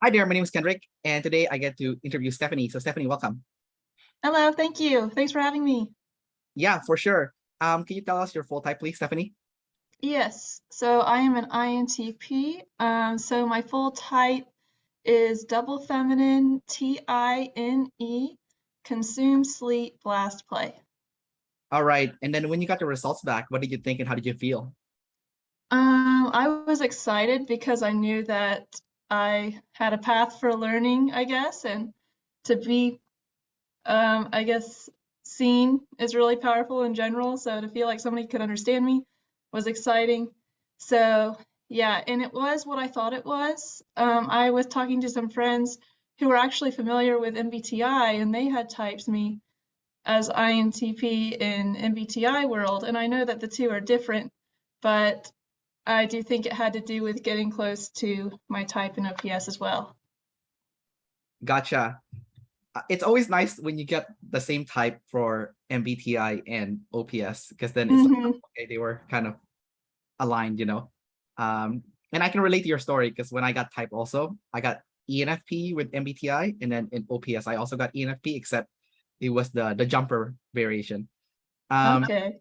Hi there, my name is Kendrick, and today I get to interview Stephanie. So Stephanie, welcome. Hello, thank you. Thanks for having me. Yeah, for sure. Can you tell us your full type, please, Stephanie? Yes, so I am an INTP. So my full type is double feminine T-I-N-E, consume, sleep, blast, play. All right. And then when you got the results back, what did you think and how did you feel? I was excited because I knew that I had a path for learning, I guess, and to be, I guess, seen is really powerful in general. So to feel like somebody could understand me was exciting. So yeah, and it was what I thought it was. I was talking to some friends who were actually familiar with MBTI, and they had typed me as INTP in MBTI world, and I know that the two are different, but I do think it had to do with getting close to my type in OPS as well. Gotcha. It's always nice when you get the same type for MBTI and OPS because then it's like, Hmm. okay, they were kind of aligned. And I can relate to your story because when I got type also, I got ENFP with MBTI, and then in OPS, I also got ENFP, except it was the jumper variation. Um, Okay.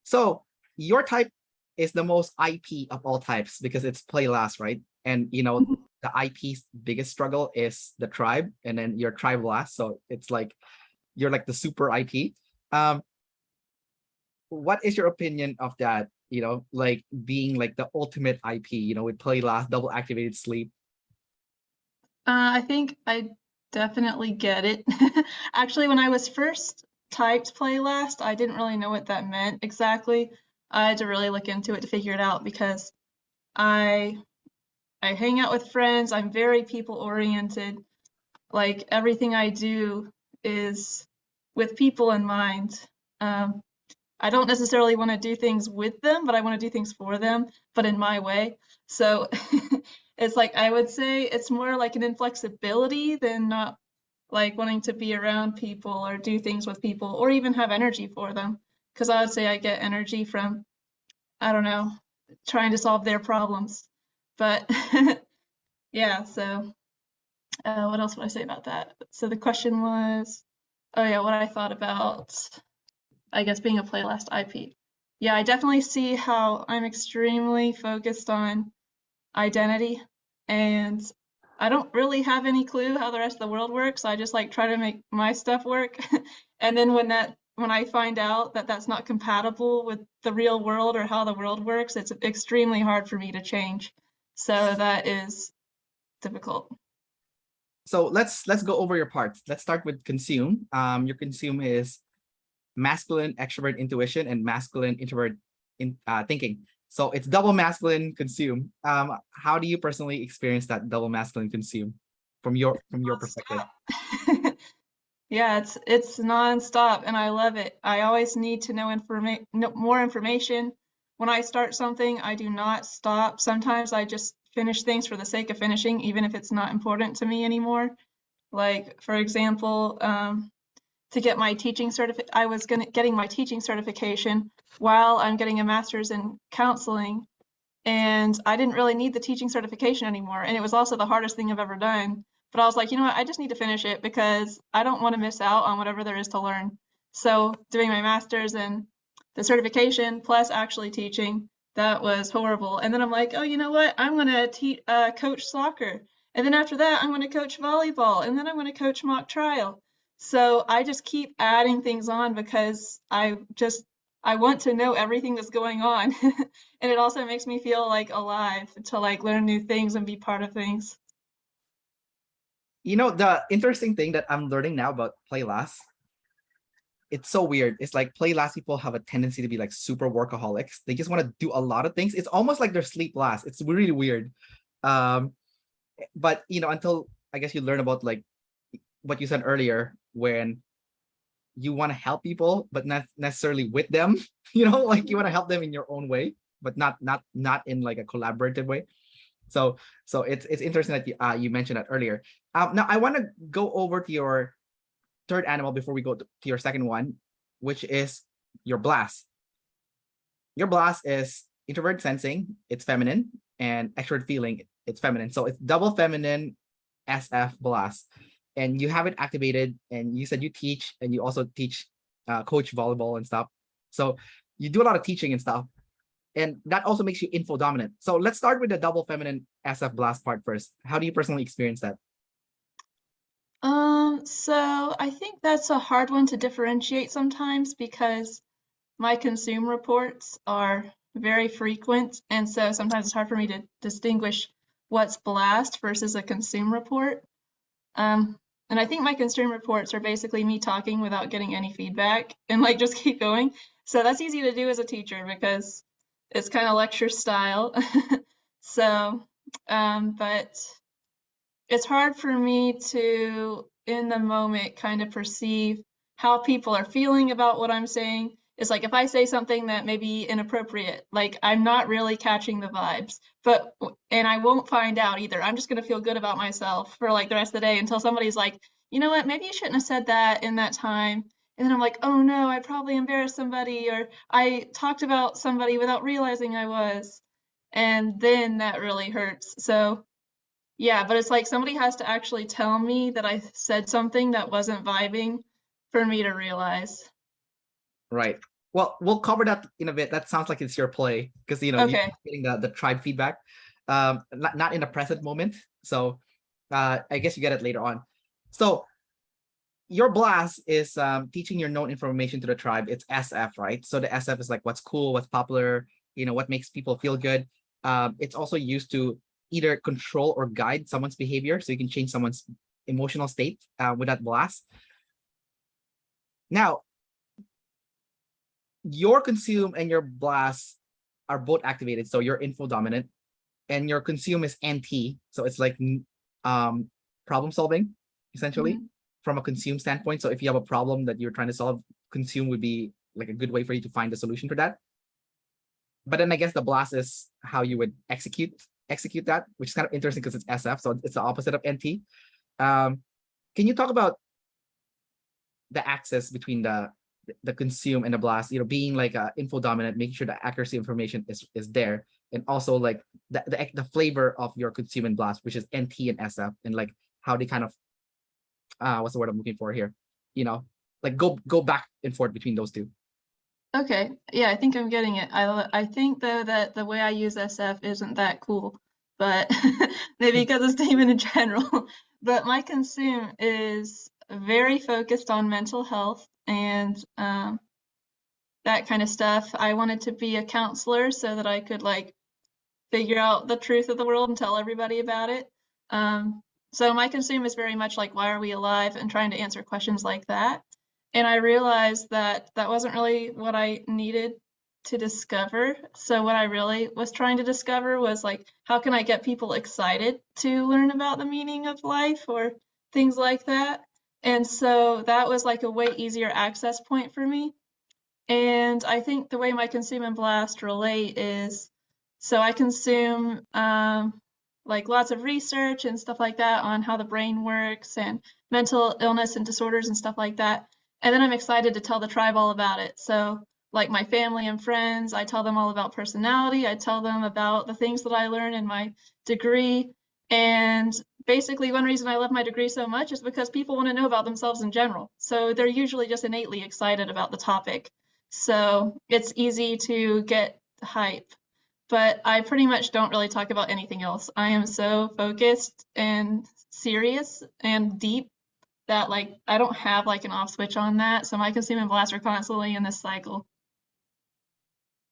So your type is the most IP of all types because it's play last, right? And the IP's biggest struggle is the tribe, and then your tribe last. So it's like you're like the super IP. Um, what is your opinion of that? Like being like the ultimate IP, with play last, double activated sleep. I think I definitely get it. Actually, when I was first typed play last, I didn't really know what that meant exactly. I had to really look into it to figure it out because I I hang out with friends. I'm very people oriented. Like everything I do is with people in mind. Um, I don't necessarily want to do things with them, but I want to do things for them, but in my way. So it's like I would say it's more like an inflexibility than not like wanting to be around people or do things with people or even have energy for them. Because I would say I get energy from, I don't know, trying to solve their problems. But yeah, so what else would I say about that? So the question was, oh yeah, what I thought about I guess being a playlist IP. Yeah, I definitely see how I'm extremely focused on identity and I don't really have any clue how the rest of the world works. I just like try to make my stuff work. And then when I find out that that's not compatible with the real world or how the world works, it's extremely hard for me to change. So that is difficult. So let's go over your parts. Let's start with consume. Your consume is masculine extrovert intuition and masculine introvert thinking. So it's double masculine consume. How do you personally experience that double masculine consume from your perspective? Nonstop. Yeah, it's nonstop and I love it. I always need to know more information. When I start something, I do not stop. Sometimes I just finish things for the sake of finishing, even if it's not important to me anymore. Like, for example, to get my teaching certificate, I was getting my teaching certification while I'm getting a master's in counseling, and I didn't really need the teaching certification anymore. And it was also the hardest thing I've ever done. But I was like, you know what? I just need to finish it because I don't want to miss out on whatever there is to learn. So doing my master's and the certification plus actually teaching, that was horrible. And then I'm like, oh, you know what? I'm gonna coach soccer. And then after that, I'm gonna coach volleyball. And then I'm gonna coach mock trial. So I just keep adding things on because I want to know everything that's going on. And it also makes me feel like alive to like learn new things and be part of things. The interesting thing that I'm learning now about play last, it's so weird. It's like play last people have a tendency to be like super workaholics. They just want to do a lot of things. It's almost like they're sleep last. It's really weird. Um, but until I guess you learn about like what you said earlier, when you want to help people, but not necessarily with them, like you want to help them in your own way, but not in like a collaborative way. So it's interesting that you mentioned that earlier. Now I want to go over to your third animal before we go to your second one, which is your blast. Your blast is introvert sensing, it's feminine, and extrovert feeling, it's feminine. So it's double feminine SF blast, and you have it activated, and you said you teach, and you also teach, coach volleyball and stuff. So you do a lot of teaching and stuff, and that also makes you info dominant. So let's start with the double feminine SF blast part first. How do you personally experience that? So I think that's a hard one to differentiate sometimes because my consume reports are very frequent, and so sometimes it's hard for me to distinguish what's blast versus a consume report. And I think my consume reports are basically me talking without getting any feedback and like just keep going. So that's easy to do as a teacher because it's kind of lecture style. So, but it's hard for me to, in the moment, kind of perceive how people are feeling about what I'm saying. It's like if I say something that may be inappropriate, like I'm not really catching the vibes, and I won't find out either. I'm just going to feel good about myself for like the rest of the day until somebody's like, you know what, maybe you shouldn't have said that in that time. And then I'm like, oh no, I probably embarrassed somebody, or I talked about somebody without realizing I was. And then that really hurts. So yeah, but it's like somebody has to actually tell me that I said something that wasn't vibing for me to realize. Right. Well, we'll cover that in a bit. That sounds like it's your play because you're Okay. getting the tribe feedback, not in the present moment. So, I guess you get it later on. So your blast is teaching your known information to the tribe. It's SF, right? So the SF is like what's cool, what's popular, what makes people feel good. It's also used to either control or guide someone's behavior, so you can change someone's emotional state with that blast. Now, your consume and your blast are both activated, so you're info dominant, and your consume is NT, so it's like problem solving essentially from a consume standpoint. So if you have a problem that you're trying to solve, consume would be like a good way for you to find a solution for that. But then I guess the blast is how you would execute that, which is kind of interesting because it's SF, so it's the opposite of NT. Can you talk about the axis between the consume and the blast, being like info dominant, making sure the accuracy information is there, and also like the flavor of your consume and blast, which is NT and SF, and like how they kind of what's the word I'm looking for here, like go back and forth between those two. Okay. Yeah, I think I'm getting it. I think though that the way I use SF isn't that cool, but maybe because it's Damon in general. But my consume is very focused on mental health and that kind of stuff. I wanted to be a counselor so that I could like figure out the truth of the world and tell everybody about it. So my consume is very much like, why are we alive? And trying to answer questions like that. And I realized that that wasn't really what I needed to discover. So what I really was trying to discover was like, how can I get people excited to learn about the meaning of life or things like that? And so that was like a way easier access point for me. And I think the way my consume and blast relate is so I consume like lots of research and stuff like that on how the brain works and mental illness and disorders and stuff like that. And then I'm excited to tell the tribe all about it. So like my family and friends, I tell them all about personality. I tell them about the things that I learned in my degree. And basically one reason I love my degree so much is because people want to know about themselves in general. So they're usually just innately excited about the topic. So it's easy to get hype. But I pretty much don't really talk about anything else. I am so focused and serious and deep that like I don't have like an off switch on that. So my consume and blast are constantly in this cycle.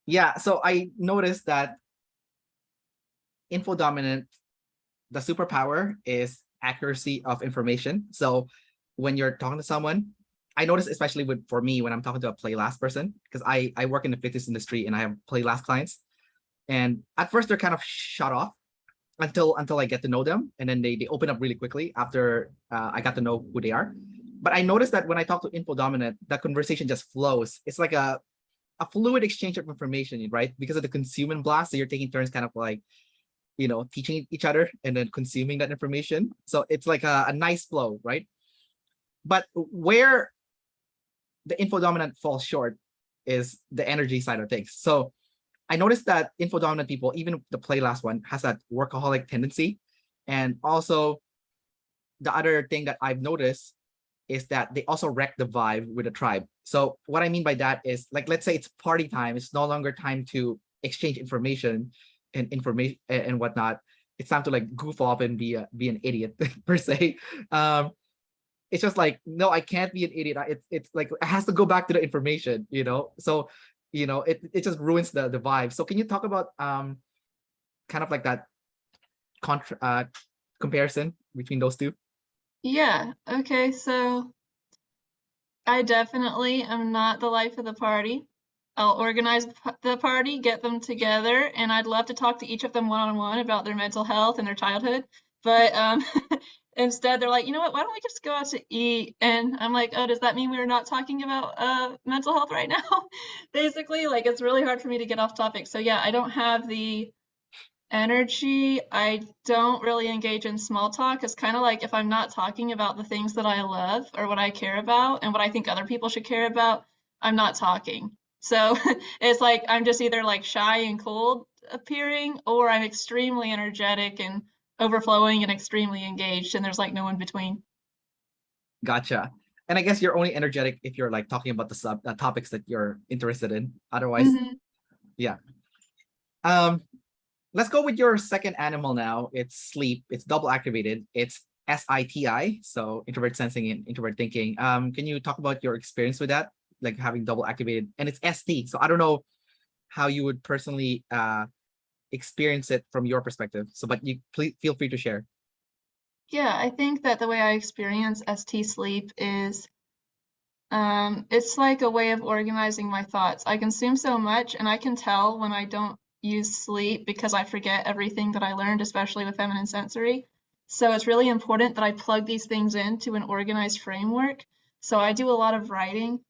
Yeah, so I noticed that info dominant, the superpower is accuracy of information. So when you're talking to someone, I notice especially for me when I'm talking to a play last person, because I work in the fitness industry and I have play last clients, and at first they're kind of shut off until I get to know them, and then they open up really quickly after I got to know who they are. But I noticed that when I talk to info dominant, the conversation just flows. It's like a fluid exchange of information, right? Because of the consume and blast, so you're taking turns kind of like teaching each other and then consuming that information. So it's like a nice flow, right? But where the info dominant falls short is the energy side of things. So I noticed that info dominant people, even the play last one, has that workaholic tendency, and also the other thing that I've noticed is that they also wreck the vibe with the tribe. So what I mean by that is, like, let's say it's party time. It's no longer time to exchange information and whatnot. It's time to like goof off and be an idiot per se. It's just like, no, I can't be an idiot. It's like it has to go back to the information, you know. So, you know, it just ruins the vibe. So can you talk about kind of like that comparison between those two? Yeah, okay, so I definitely am not the life of the party. I'll organize the party, get them together, and I'd love to talk to each of them one-on-one about their mental health and their childhood. But instead, they're like, you know what? Why don't we just go out to eat? And I'm like, oh, does that mean we're not talking about mental health right now? Basically, like it's really hard for me to get off topic. So yeah, I don't have the energy. I don't really engage in small talk. It's kind of like if I'm not talking about the things that I love or what I care about and what I think other people should care about, I'm not talking. So it's like I'm just either like shy and cold appearing, or I'm extremely energetic and overflowing and extremely engaged, and there's like no in between. Gotcha. And I guess you're only energetic if you're like talking about the topics that you're interested in. Otherwise, Hmm. yeah. Um, let's go with your second animal now. It's sleep. It's double activated. It's SITI, so introvert sensing and introvert thinking. Can you talk about your experience with that, like having double activated? And it's ST, so I don't know how you would personally experience it from your perspective. So, but you please feel free to share. Yeah, I think that the way I experience ST sleep is it's like a way of organizing my thoughts. I consume so much, and I can tell when I don't use sleep because I forget everything that I learned, especially with feminine sensory. So it's really important that I plug these things into an organized framework. So I do a lot of writing.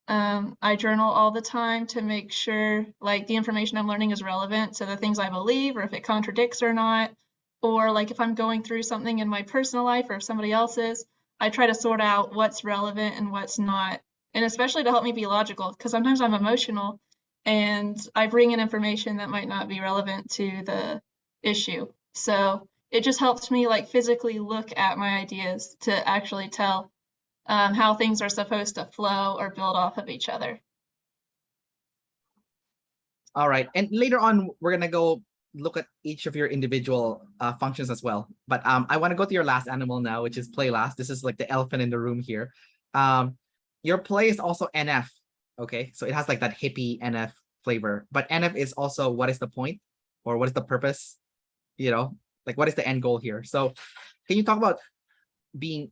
I journal all the time to make sure like the information I'm learning is relevant to the things I believe, or if it contradicts or not. Or like if I'm going through something in my personal life or if somebody else's, I try to sort out what's relevant and what's not. And especially to help me be logical, because sometimes I'm emotional and I bring in information that might not be relevant to the issue. So it just helps me like physically look at my ideas to actually tell how things are supposed to flow or build off of each other. All right, and later on we're gonna go look at each of your individual functions as well. But I want to go to your last animal now, which is play last. This is like the elephant in the room here. Your play is also NF. Okay, so it has like that hippie NF flavor, but NF is also what is the point, or what is the purpose? You know, like what is the end goal here? So, can you talk about being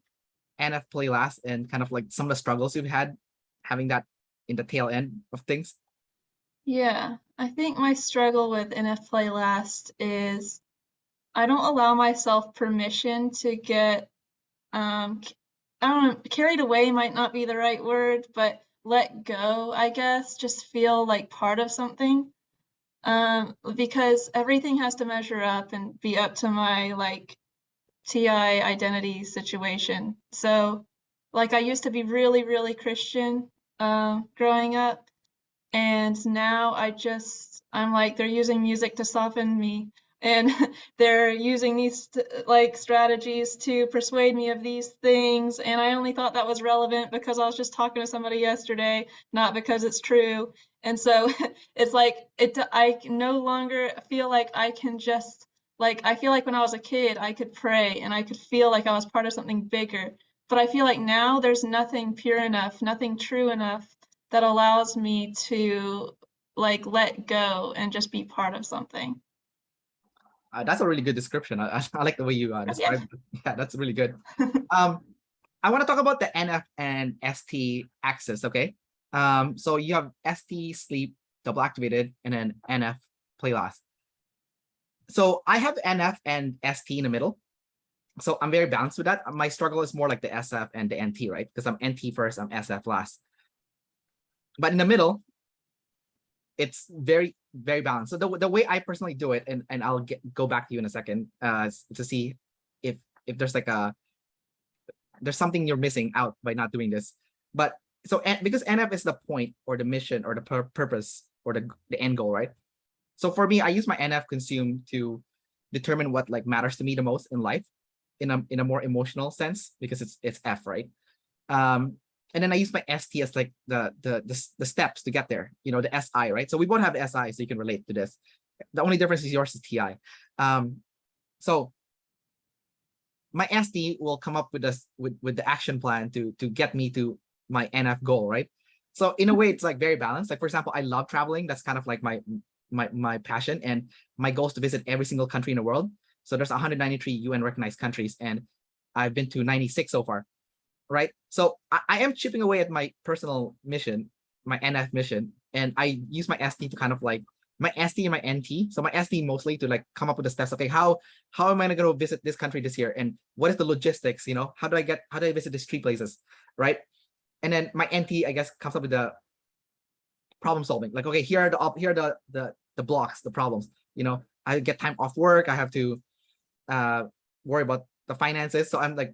NF play last and kind of like some of the struggles you've had having that in the tail end of things? Yeah, I think my struggle with NF Play Last is I don't allow myself permission to get, I don't know, carried away might not be the right word, but let go, I guess, just feel like part of something. Because everything has to measure up and be up to my like TI identity situation. So, like, I used to be really, really Christian growing up, and now I'm like, they're using music to soften me, and they're using these like strategies to persuade me of these things, and I only thought that was relevant because I was just talking to somebody yesterday, not because it's true. And so it's like I no longer feel like I can just like I feel like when I was a kid I could pray and I could feel like I was part of something bigger. But I feel like now there's nothing pure enough, nothing true enough that allows me to like let go and just be part of something. That's a really good description. I like the way you Yeah. described it. Yeah, that's really good. Um, I want to talk about the NF and ST axis. Okay. So you have ST sleep double activated and then NF play last. So I have NF and ST in the middle. So I'm very balanced with that. My struggle is more like the SF and the NT, right? Because I'm NT first, I'm SF last. But in the middle, it's very, very balanced. So the way I personally do it, and I'll go back to you in a second to see if there's like there's something you're missing out by not doing this. But so because NF is the point or the mission or the purpose or the end goal, right? So for me, I use my NF consume to determine what like matters to me the most in life. in a more emotional sense because it's F, right? And then I use my ST as like the steps to get there, you know, the SI, right? So we both have the SI, so you can relate to this. The only difference is yours is TI. So my ST will come up with this with the action plan to get me to my NF goal, right? So in a way, it's like very balanced. Like for example, I love traveling. That's kind of like my passion, and my goal is to visit every single country in the world. So there's 193 UN recognized countries, and I've been to 96 so far, right? So I am chipping away at my personal mission, my NF mission, and I use my ST to kind of like my ST and my NT. So my ST mostly to like come up with the steps. Okay, how am I going to visit this country this year, and what is the logistics? You know, how do I visit these 3 places, right? And then my NT, I guess, comes up with the problem solving. Like, okay, here are the blocks, the problems. You know, I get time off work. I have to worry about the finances. So I'm like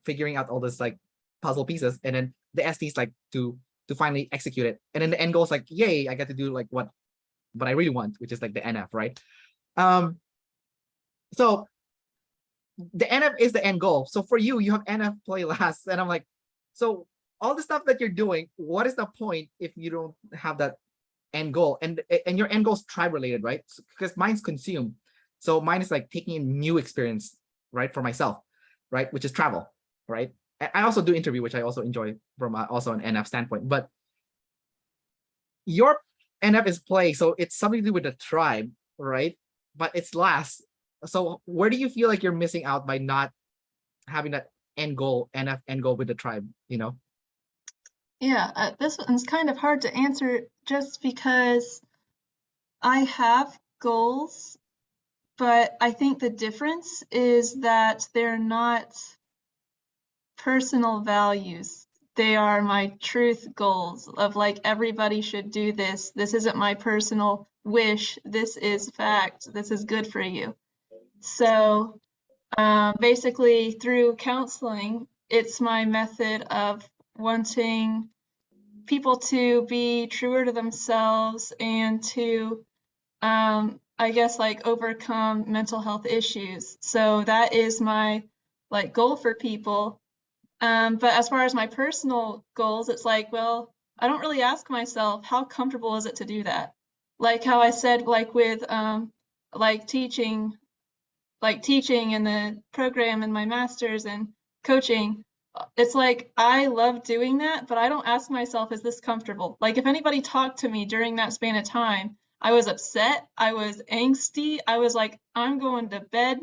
figuring out all this like puzzle pieces, and then the ST is like to finally execute it. And then the end goal is like, yay, I get to do like what I really want, which is like the NF, right? So the NF is the end goal. So for you, you have NF play last, and I'm like, so all the stuff that you're doing, what is the point if you don't have that end goal? And your end goal is tribe related, right? Because mine's consume. So mine is like taking in new experience, right, for myself, right, which is travel, right? I also do interview, which I also enjoy from also an NF standpoint. But your NF is play, so it's something to do with the tribe, right? But it's last. So where do you feel like you're missing out by not having that end goal, NF end goal with the tribe? You know? Yeah, this one's kind of hard to answer just because I have goals, but I think the difference is that they're not personal values. They are my truth goals of like everybody should do this. This isn't my personal wish. This is fact. This is good for you. So basically through counseling, it's my method of wanting people to be truer to themselves and to I guess like overcome mental health issues. So that is my like goal for people. But as far as my personal goals, it's like, well, I don't really ask myself how comfortable is it to do that. Like how I said, like with like teaching in the program in my master's and coaching, it's like I love doing that, but I don't ask myself, is this comfortable? Like if anybody talked to me during that span of time, I was upset, I was angsty, I was like, I'm going to bed.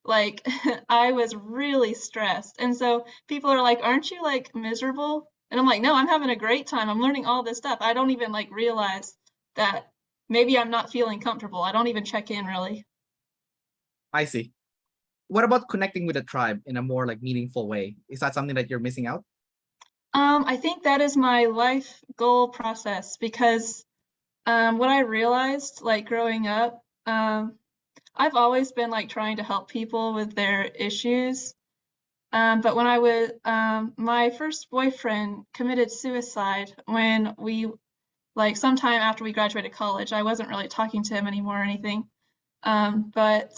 Like I was really stressed. And so people are like, aren't you like miserable? And I'm like, no, I'm having a great time. I'm learning all this stuff. I don't even like realize that maybe I'm not feeling comfortable. I don't even check in really. I see. What about connecting with the tribe in a more like meaningful way? Is that something that you're missing out? I think that is my life goal process because what I realized like growing up, I've always been like trying to help people with their issues. But when I was, my first boyfriend committed suicide when we, like sometime after we graduated college. I wasn't really talking to him anymore or anything. But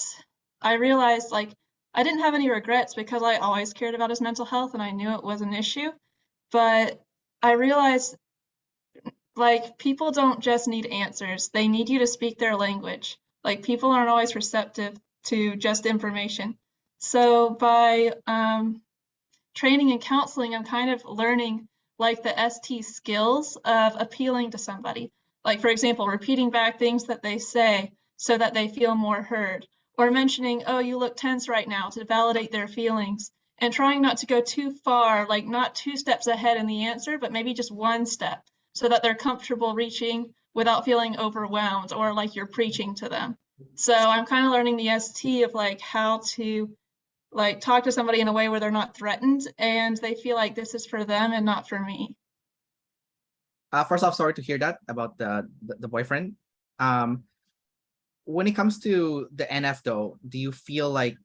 I realized like I didn't have any regrets because I always cared about his mental health and I knew it was an issue. But I realized like people don't just need answers, they need you to speak their language. Like people aren't always receptive to just information. So by training and counseling, I'm kind of learning like the ST skills of appealing to somebody. Like for example, repeating back things that they say so that they feel more heard, or mentioning, oh, you look tense right now to validate their feelings, and trying not to go too far, like not 2 steps ahead in the answer, but maybe just 1 step so that they're comfortable reaching without feeling overwhelmed or like you're preaching to them. So I'm kind of learning the ST of like how to like talk to somebody in a way where they're not threatened and they feel like this is for them and not for me. First off, sorry to hear that about the boyfriend. When it comes to the NF though, do you feel like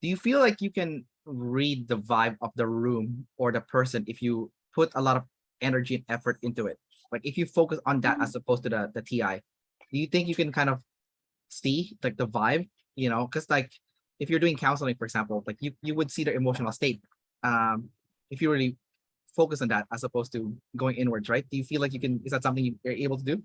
you can read the vibe of the room or the person if you put a lot of energy and effort into it? Like if you focus on that as opposed to the TI, do you think you can kind of see like the vibe because like if you're doing counseling, for example, like you would see their emotional state. If you really focus on that as opposed to going inwards, right? Do you feel like is that something you're able to do?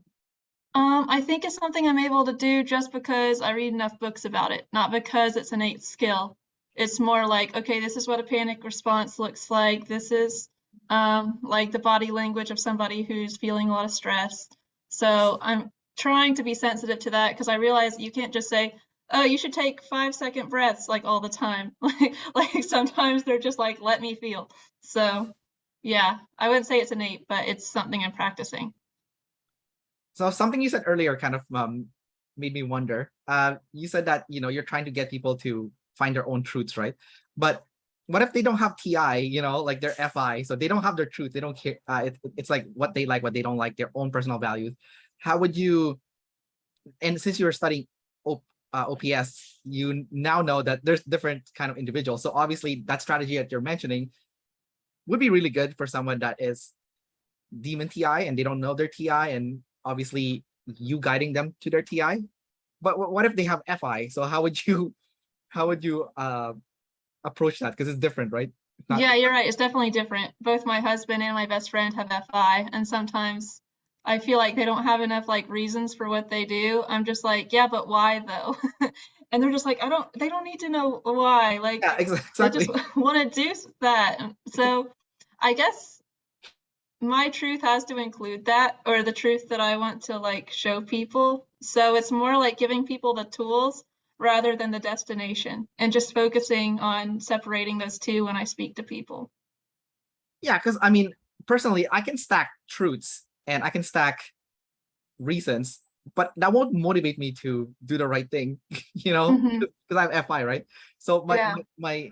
I think it's something I'm able to do just because I read enough books about it, not because it's an innate skill. It's more like, okay, this is what a panic response looks like. This is like the body language of somebody who's feeling a lot of stress. So I'm trying to be sensitive to that because I realize you can't just say, oh, you should take 5-second breaths like all the time. Like sometimes they're just like, let me feel. So yeah, I wouldn't say it's innate, but it's something I'm practicing. So something you said earlier kind of made me wonder. You said that you're trying to get people to find their own truths, right? But what if they don't have TI? Like they're FI, so they don't have their truth. They don't care. It's like what they like, what they don't like, their own personal values. How would you? And since you were studying OPS, you now know that there's different kind of individuals. So obviously, that strategy that you're mentioning would be really good for someone that is demon TI and they don't know their TI, and obviously you guiding them to their TI. But what if they have FI? So how would you approach that? Because it's different, right? It's not. Yeah, you're right. It's definitely different. Both my husband and my best friend have FI, and sometimes I feel like they don't have enough like reasons for what they do. I'm just like, yeah, but why though? And they're just like, they don't need to know why. Like Yeah, they just exactly. want to do that. So I guess my truth has to include that, or the truth that I want to like show people. So it's more like giving people the tools rather than the destination and just focusing on separating those two when I speak to people. Yeah, because I mean, personally, I can stack truths and I can stack reasons, but that won't motivate me to do the right thing, Hmm. because I have FI, right? So Yeah. my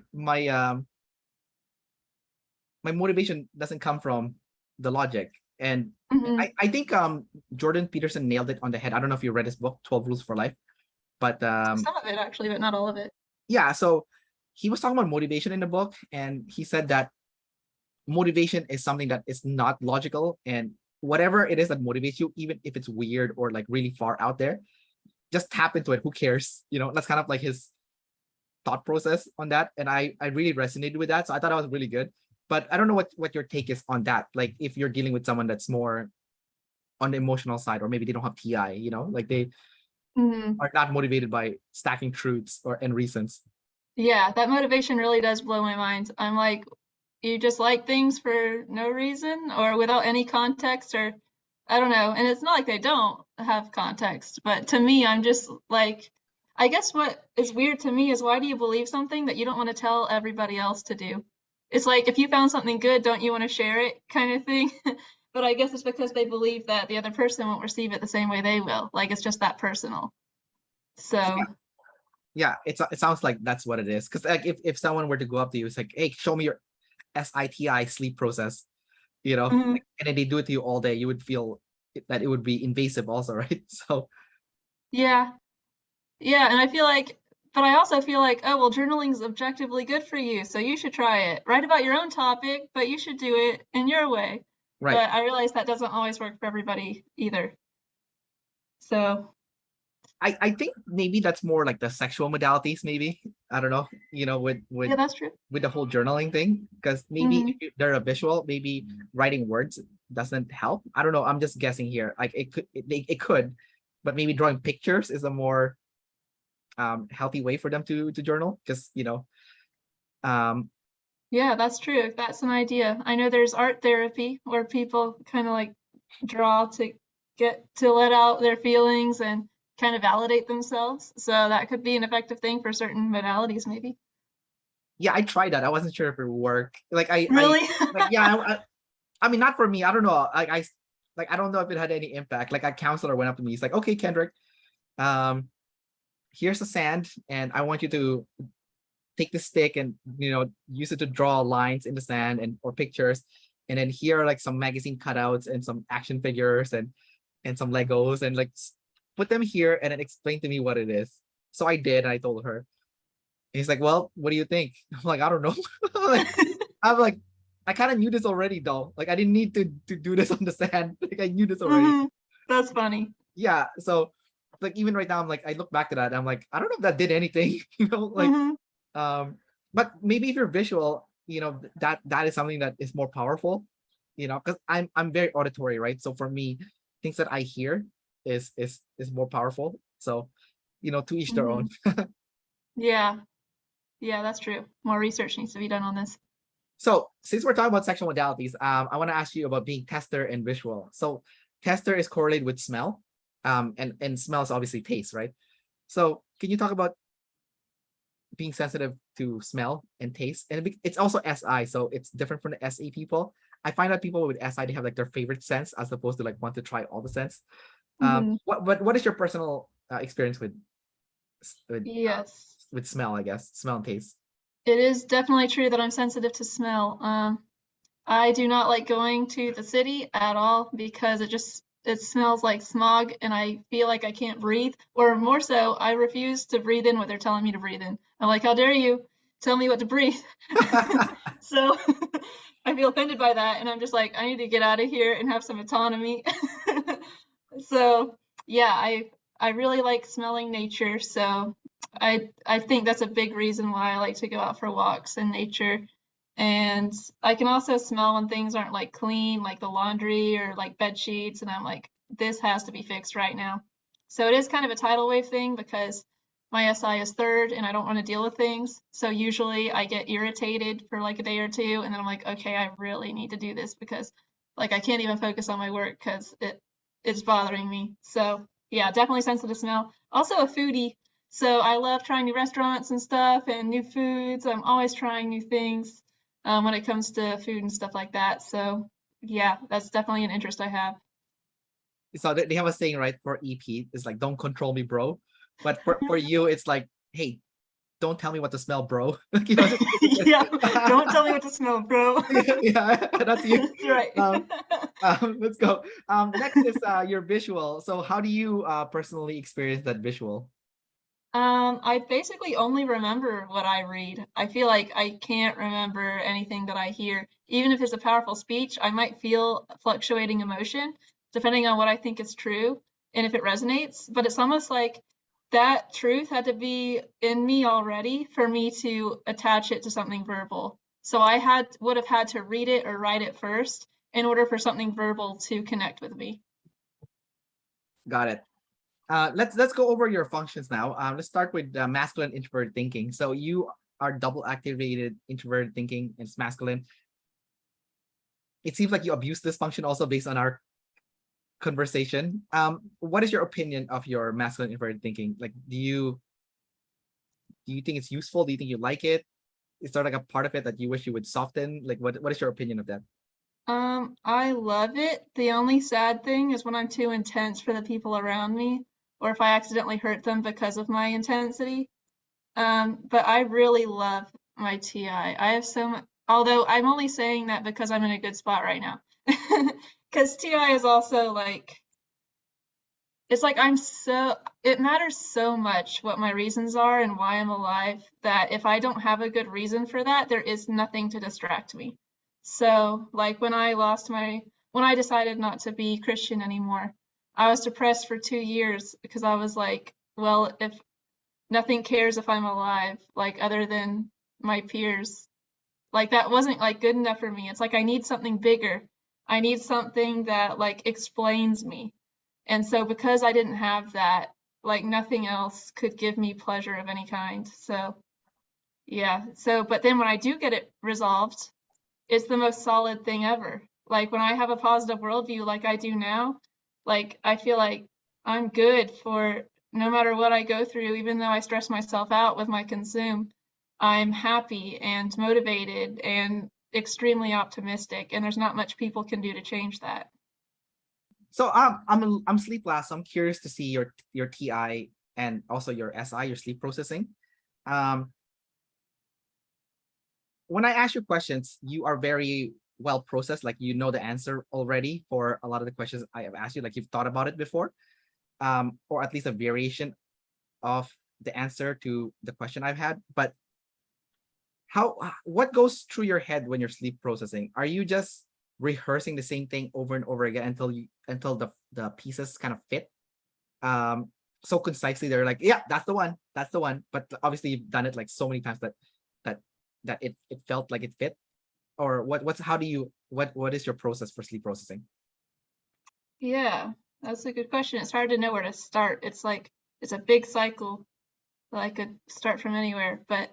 motivation doesn't come from the logic. And Hmm. I think Jordan Peterson nailed it on the head. I don't know if you read his book, 12 Rules for Life, but Some of it actually, but not all of it. yeah, so he was talking about motivation in the book, and he said that motivation is something that is not logical, and whatever it is that motivates you, even if it's weird or like really far out there, just tap into it. Who cares? That's kind of like his thought process on that, and I really resonated with that. So I thought that was really good. But I don't know what your take is on that. Like if you're dealing with someone that's more on the emotional side, or maybe they don't have TI, like they Hmm. are not motivated by stacking truths and reasons. Yeah, that motivation really does blow my mind. I'm like, you just like things for no reason or without any context, or I don't know. And it's not like they don't have context, but to me, I'm just like, I guess what is weird to me is why do you believe something that you don't want to tell everybody else to do? It's like if you found something good, don't you want to share it kind of thing? But I guess it's because they believe that the other person won't receive it the same way they will. Like it's just that personal. Yeah, So, yeah, it sounds like that's what it is. Because like if someone were to go up to you, it's like, hey, show me your SITI sleep process, mhm. and then they do it to you all day, you would feel that it would be invasive also, right? So Yeah. Yeah, and I feel like, but I also feel like, oh, well, journaling's objectively good for you, so you should try it. Write about your own topic, but you should do it in your way. right. But I realize that doesn't always work for everybody either. So, I think maybe that's more like the sexual modalities, maybe. I don't know, with yeah, that's true. the whole journaling thing. Because maybe Hmm. if they're a visual, maybe writing words doesn't help. I don't know. I'm just guessing here. Like it could, but maybe drawing pictures is a more healthy way for them to journal. Because um Yeah, that's true. That's an idea. I know there's art therapy where people kind of like draw to get to let out their feelings and kind of validate themselves. So that could be an effective thing for certain modalities, maybe. yeah, I tried that. I wasn't sure if it would work. Like I Really? like yeah, I mean, not for me. I don't know. I don't know if it had any impact. Like a counselor went up to me. He's like, "Okay, Kendrick, um, here's the sand, and I want you to take the stick and use it to draw lines in the sand and or pictures, and then here are like some magazine cutouts and some action figures and some Legos, and like put them here and then explain to me what it is." So I did. And I told her. He's like, "Well, what do you think?" I'm like, "I don't know." like, I'm like, I kind of knew this already, though. Like, I didn't need to do this on the sand. Like, I knew this already. Hmm. That's funny. Yeah. So, like even right now, I'm like, I look back to that, I'm like, I don't know if that did anything, like, Hmm. but maybe if you're visual, that is something that is more powerful, because I'm very auditory, right? So for me, things that I hear is more powerful. So, to each their Hmm. own. Yeah. Yeah, that's true. More research needs to be done on this. So since we're talking about sexual modalities, I want to ask you about being tester and visual. So tester is correlated with smell, and smell is obviously taste, right? So can you talk about being sensitive to smell and taste? And it's also SI, so it's different from the SE people. I find that people with SI, they have like their favorite sense as opposed to like want to try all the sense. Hmm. What is your personal experience with uh, Yes. with smell? I guess smell and taste. It is definitely true that I'm sensitive to smell. I do not like going to the city at all because it smells like smog and I feel like I can't breathe. Or more so, I refuse to breathe in what they're telling me to breathe in. I'm like, how dare you tell me what to breathe? So I feel offended by that and I'm just like, I need to get out of here and have some autonomy. So yeah, I really like smelling nature, so I think that's a big reason why I like to go out for walks in nature. And I can also smell when things aren't like clean, like the laundry or like bed sheets, and I'm like, this has to be fixed right now. So it is kind of a tidal wave thing because my SI is third and I don't want to deal with things. So usually I get irritated for like a day or two, and then I'm like, okay, I really need to do this because like I can't even focus on my work because it's bothering me. So yeah, definitely sensitive to smell. Also a foodie, so I love trying new restaurants and stuff and new foods. I'm always trying new things when it comes to food and stuff like that. So yeah, that's definitely an interest I have. So they have a saying, right, for EP, it's like, don't control me, bro. But for you, it's like, hey, don't tell me what to smell, bro. Yeah, don't tell me what to smell, bro. Yeah, that's you. That's right. Um, let's go. Next is your visual. So how do you personally experience that visual? I basically only remember what I read. I feel like I can't remember anything that I hear. Even if it's a powerful speech, I might feel fluctuating emotion depending on what I think is true and if it resonates. But it's almost like that truth had to be in me already for me to attach it to something verbal. So would have had to read it or write it first in order for something verbal to connect with me. Got it. Let's go over your functions now. Let's start with masculine introverted thinking. So you are double activated introverted thinking, and it's masculine. It seems like you abuse this function also based on our conversation. What is your opinion of your masculine introverted thinking? Like, do you think it's useful? Do you think you like it? Is there like a part of it that you wish you would soften? Like, what is your opinion of that? I love it. The only sad thing is when I'm too intense for the people around me, or if I accidentally hurt them because of my intensity. But I really love my TI. I have so much, although I'm only saying that because I'm in a good spot right now. Because TI is also like, it's like it matters so much what my reasons are and why I'm alive that if I don't have a good reason for that, there is nothing to distract me. So, like when I decided not to be Christian anymore, I was depressed for 2 years because I was like, well, if nothing cares if I'm alive, like other than my peers, like that wasn't like good enough for me. It's like I need something bigger. I need something that like explains me. And so because I didn't have that, like nothing else could give me pleasure of any kind. So yeah. So but then when I do get it resolved, it's the most solid thing ever. Like when I have a positive worldview like I do now, like I feel like I'm good for no matter what I go through, even though I stress myself out with my consume, I'm happy and motivated and extremely optimistic, and there's not much people can do to change that. So I'm sleep last. So I'm curious to see your TI and also your SI, your sleep processing. Um, when I ask you questions, you are very well processed. Like you know the answer already for a lot of the questions I have asked you. Like you've thought about it before, or at least a variation of the answer to the question I've had. But what goes through your head when you're sleep processing? Are you just rehearsing the same thing over and over again until the pieces kind of fit? Um, so concisely. They're like, yeah, that's the one, that's the one. But obviously you've done it like so many times that it felt like it fit. Or what's how do you what is your process for sleep processing? Yeah, that's a good question. It's hard to know where to start. It's like it's a big cycle that I could start from anywhere. But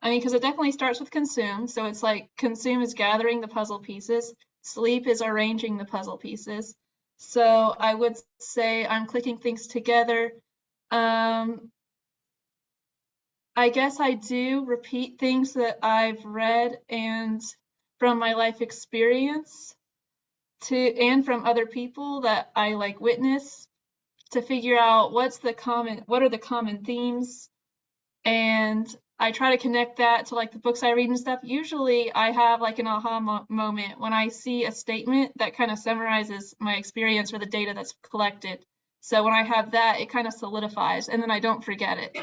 I mean, because it definitely starts with consume. So it's like consume is gathering the puzzle pieces, sleep is arranging the puzzle pieces. So I would say I'm clicking things together. Um, I guess I do repeat things that I've read and from my life experience to and from other people that I like witness to figure out what are the common themes, and I try to connect that to like the books I read and stuff. Usually I have like an aha moment when I see a statement that kind of summarizes my experience or the data that's collected. So when I have that, it kind of solidifies and then I don't forget it.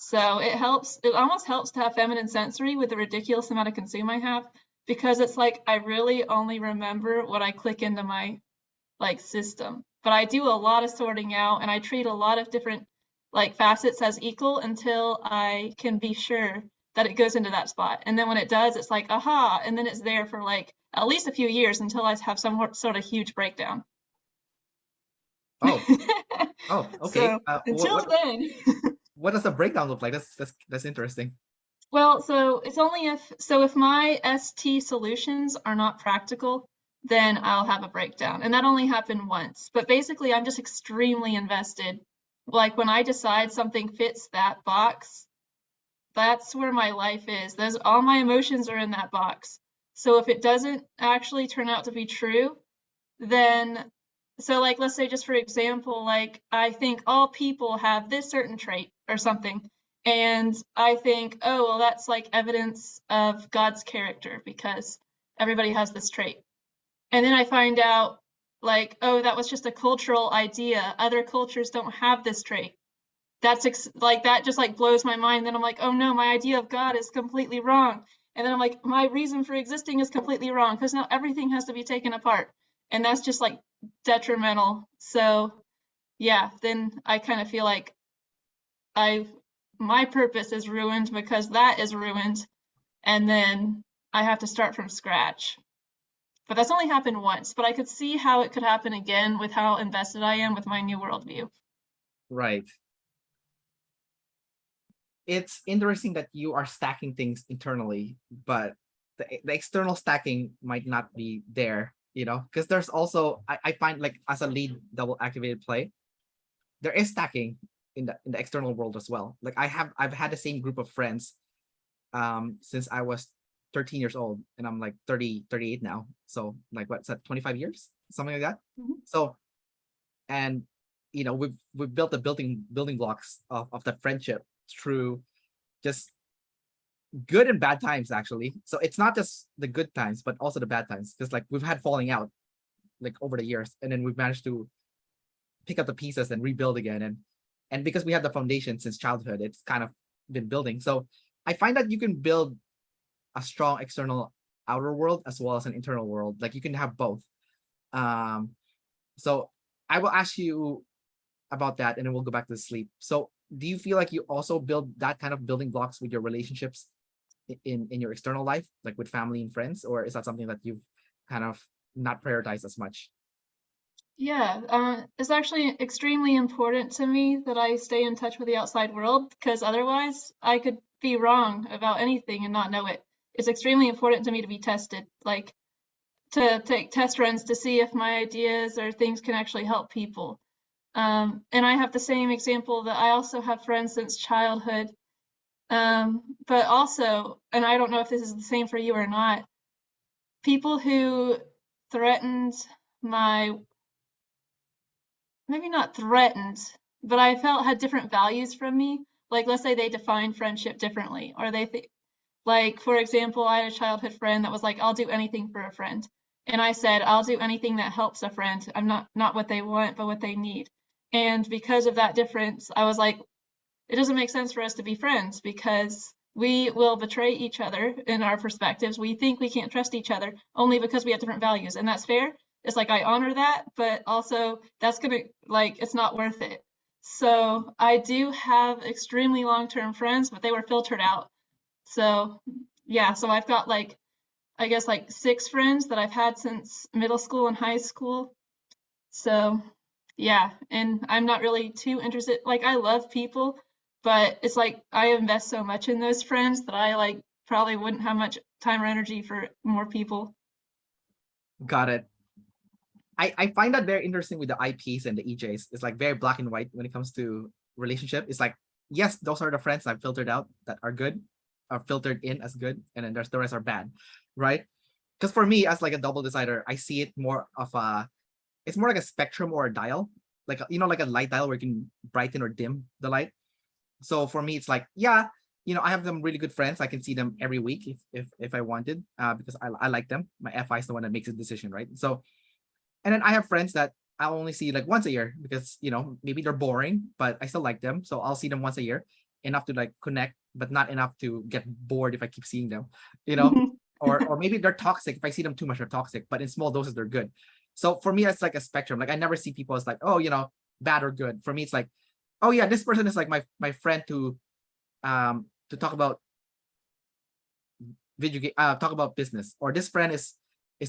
So it almost helps to have feminine sensory with the ridiculous amount of consume I have, because it's like I really only remember what I click into my like system. But I do a lot of sorting out and I treat a lot of different like facets as equal until I can be sure that it goes into that spot. And then when it does, it's like, aha, and then it's there for like at least a few years until I have some sort of huge breakdown. Oh, oh, okay. So until then, What does the breakdown look like? That's interesting. well, so it's only if my ST solutions are not practical, then I'll have a breakdown. And that only happened once. But basically, I'm just extremely invested. Like when I decide something fits that box, that's where my life is. Those all my emotions are in that box. So if it doesn't actually turn out to be true, then so like let's say just for example, like I think all people have this certain trait or something, and I think, oh well, that's like evidence of God's character because everybody has this trait. And then I find out like, oh, that was just a cultural idea. Other cultures don't have this trait. Like that just like blows my mind. Then I'm like, oh no, my idea of God is completely wrong. And then I'm like, my reason for existing is completely wrong because now everything has to be taken apart. And that's just like detrimental. So yeah, then I kind of feel like I my purpose is ruined because that is ruined. And then I have to start from scratch. But that's only happened once. But I could see how it could happen again with how invested I am with my new worldview. Right. It's interesting that you are stacking things internally, but the external stacking might not be there, because there's also I find like as a lead double activated play, there is stacking in the external world as well. Like I've had the same group of friends since I was 13 years old, and I'm like 38 now. So like what's that, 25 years? Something like that. Mm-hmm. So and we've built the building blocks of that friendship through just good and bad times, actually. So it's not just the good times but also the bad times, because like we've had falling out like over the years, and then we've managed to pick up the pieces and rebuild again. And because we have the foundation since childhood, it's kind of been building. So I find that you can build a strong external outer world as well as an internal world. Like you can have both. So I will ask you about that, and then we'll go back to sleep. So do you feel like you also build that kind of building blocks with your relationships in your external life, like with family and friends, or is that something that you've kind of not prioritized as much? Yeah, it's actually extremely important to me that I stay in touch with the outside world because otherwise I could be wrong about anything and not know it. It's extremely important to me to be tested, like to take test runs to see if my ideas or things can actually help people. And I have the same example that I also have friends since childhood. But also, and I don't know if this is the same for you or not, people who threatened my maybe not threatened, but I felt had different values from me. Like, let's say they define friendship differently, or like, for example, I had a childhood friend that was like, I'll do anything for a friend. And I said, I'll do anything that helps a friend. I'm not what they want, but what they need. And because of that difference, I was like, it doesn't make sense for us to be friends because we will betray each other in our perspectives. We think we can't trust each other only because we have different values, and that's fair. It's like I honor that, but also that's gonna like it's not worth it. So I do have extremely long-term friends, but they were filtered out. So yeah, so I've got like, I guess like 6 friends that I've had since middle school and high school. So yeah, and I'm not really too interested. Like I love people, but it's like I invest so much in those friends that I like probably wouldn't have much time or energy for more people. Got it. I find that very interesting with the IPs and the EJs. It's like very black and white when it comes to relationship. It's like, yes, those are the friends I've filtered out that are good, are filtered in as good, and then there's the rest are bad, right? Because for me, as like a double decider, I see it more of a, it's more like a spectrum or a dial, like like a light dial where you can brighten or dim the light. So for me, it's like, yeah, I have some really good friends. I can see them every week if I wanted, because I like them. My FI is the one that makes a decision, right? So, and then I have friends that I'll only see like once a year because maybe they're boring, but I still like them. So I'll see them once a year, enough to like connect, but not enough to get bored if I keep seeing them, you know. Or maybe they're toxic. If I see them too much, they're toxic. But in small doses, they're good. So for me, it's like a spectrum. Like I never see people as like, oh, bad or good. For me, it's like, oh yeah, this person is like my friend to talk about video game, talk about business, or this friend is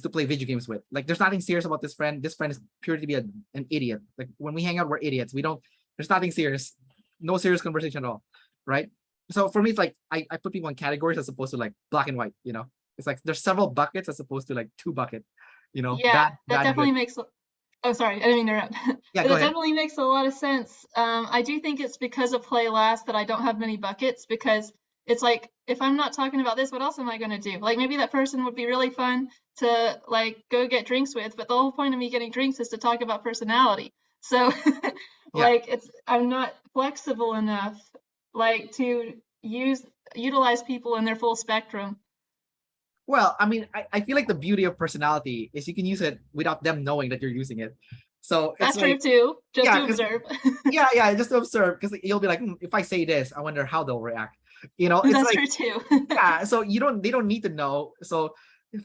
to play video games with. Like there's nothing serious about this friend. This friend is purely to be an idiot. Like when we hang out, we're idiots. We don't. There's nothing serious, no serious conversation at all, right? So for me, it's like I put people in categories as opposed to like black and white. It's like there's several buckets as opposed to like two bucket. Yeah, Bad, that bad, good. definitely makes. Oh, sorry, I didn't mean to interrupt. Yeah, But go it ahead. definitely makes a lot of sense. I do think it's because of play last that I don't have many buckets because it's like if I'm not talking about this, what else am I gonna do? Like maybe that person would be really fun to like go get drinks with, but the whole point of me getting drinks is to talk about personality. So Yeah. like I'm not flexible enough like to utilize people in their full spectrum. Well, I mean, I feel like the beauty of personality is you can use it without them knowing that you're using it. So it's That's true like, too, just yeah, to because observe. yeah, just to observe, because you'll be like, if I say this, I wonder how they'll react. It's That's like, true too. yeah, so they don't need to know. So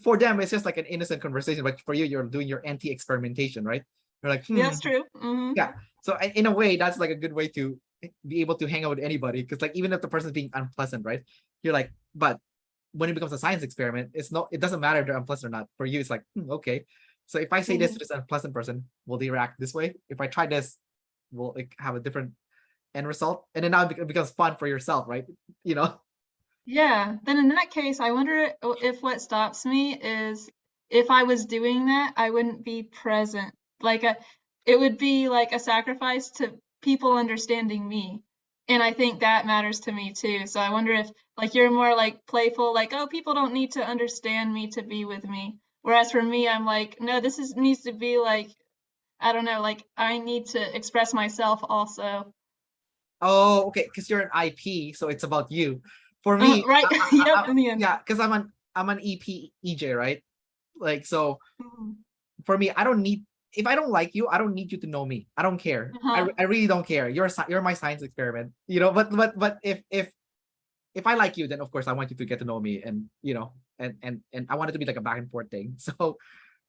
for them, it's just like an innocent conversation, but for you, you're doing your anti-experimentation, right? You're like, Yeah, that's true. yeah. So in a way, that's like a good way to be able to hang out with anybody, because like even if the person's being unpleasant, right? You're like, but when it becomes a science experiment, it doesn't matter if they're unpleasant or not. For you, it's like, okay. So if I say this to Hmm. this unpleasant person, will they react this way? If I try this, will it have a different end result? And then now it becomes fun for yourself, right? You know? Yeah, then in that case, I wonder if what stops me is if I was doing that, I wouldn't be present. Like it would be like a sacrifice to people understanding me. And I think that matters to me too. So I wonder if like you're more like playful, like, oh, people don't need to understand me to be with me. Whereas for me, I'm like, no, this is needs to be like, I don't know, like I need to express myself also. Oh, okay, because you're an IP, so it's about you. For me, Right. Yep, in the end. yeah, because I'm an EP EJ, right? Like so, Mhm. for me, I don't need, if I don't like you, I don't need you to know me. I don't care. Uh-huh. I really don't care. You're my science experiment. But if I like you, then of course I want you to get to know me, and and I want it to be like a back and forth thing. So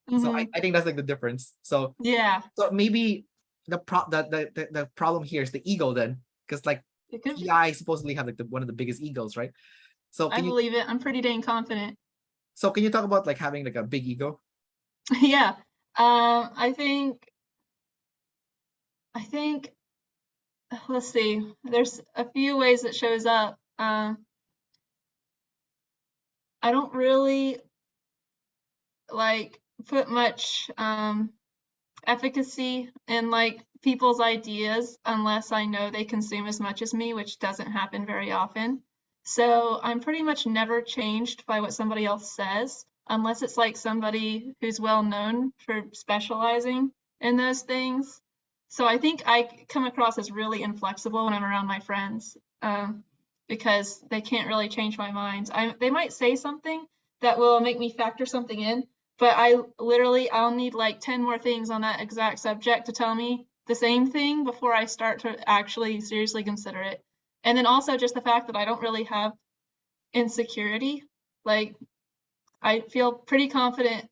Hmm. I think that's like the difference. So Yeah, so maybe the problem here is the ego then, because like it could be. TI supposedly have like one of the biggest egos, right? So I believe it. I'm pretty dang confident. can you talk about like having like a big ego? Yeah. I think let's see. There's a few ways it shows up. I don't really like put much efficacy in like people's ideas unless I know they consume as much as me, which doesn't happen very often. So I'm pretty much never changed by what somebody else says, unless it's like somebody who's well known for specializing in those things. So I think I come across as really inflexible when I'm around my friends, because they can't really change my mind. They might say something that will make me factor something in, but I'll need like 10 more things on that exact subject to tell me the same thing before I start to actually seriously consider it. And then also just the fact that I don't really have insecurity. Like I feel pretty confident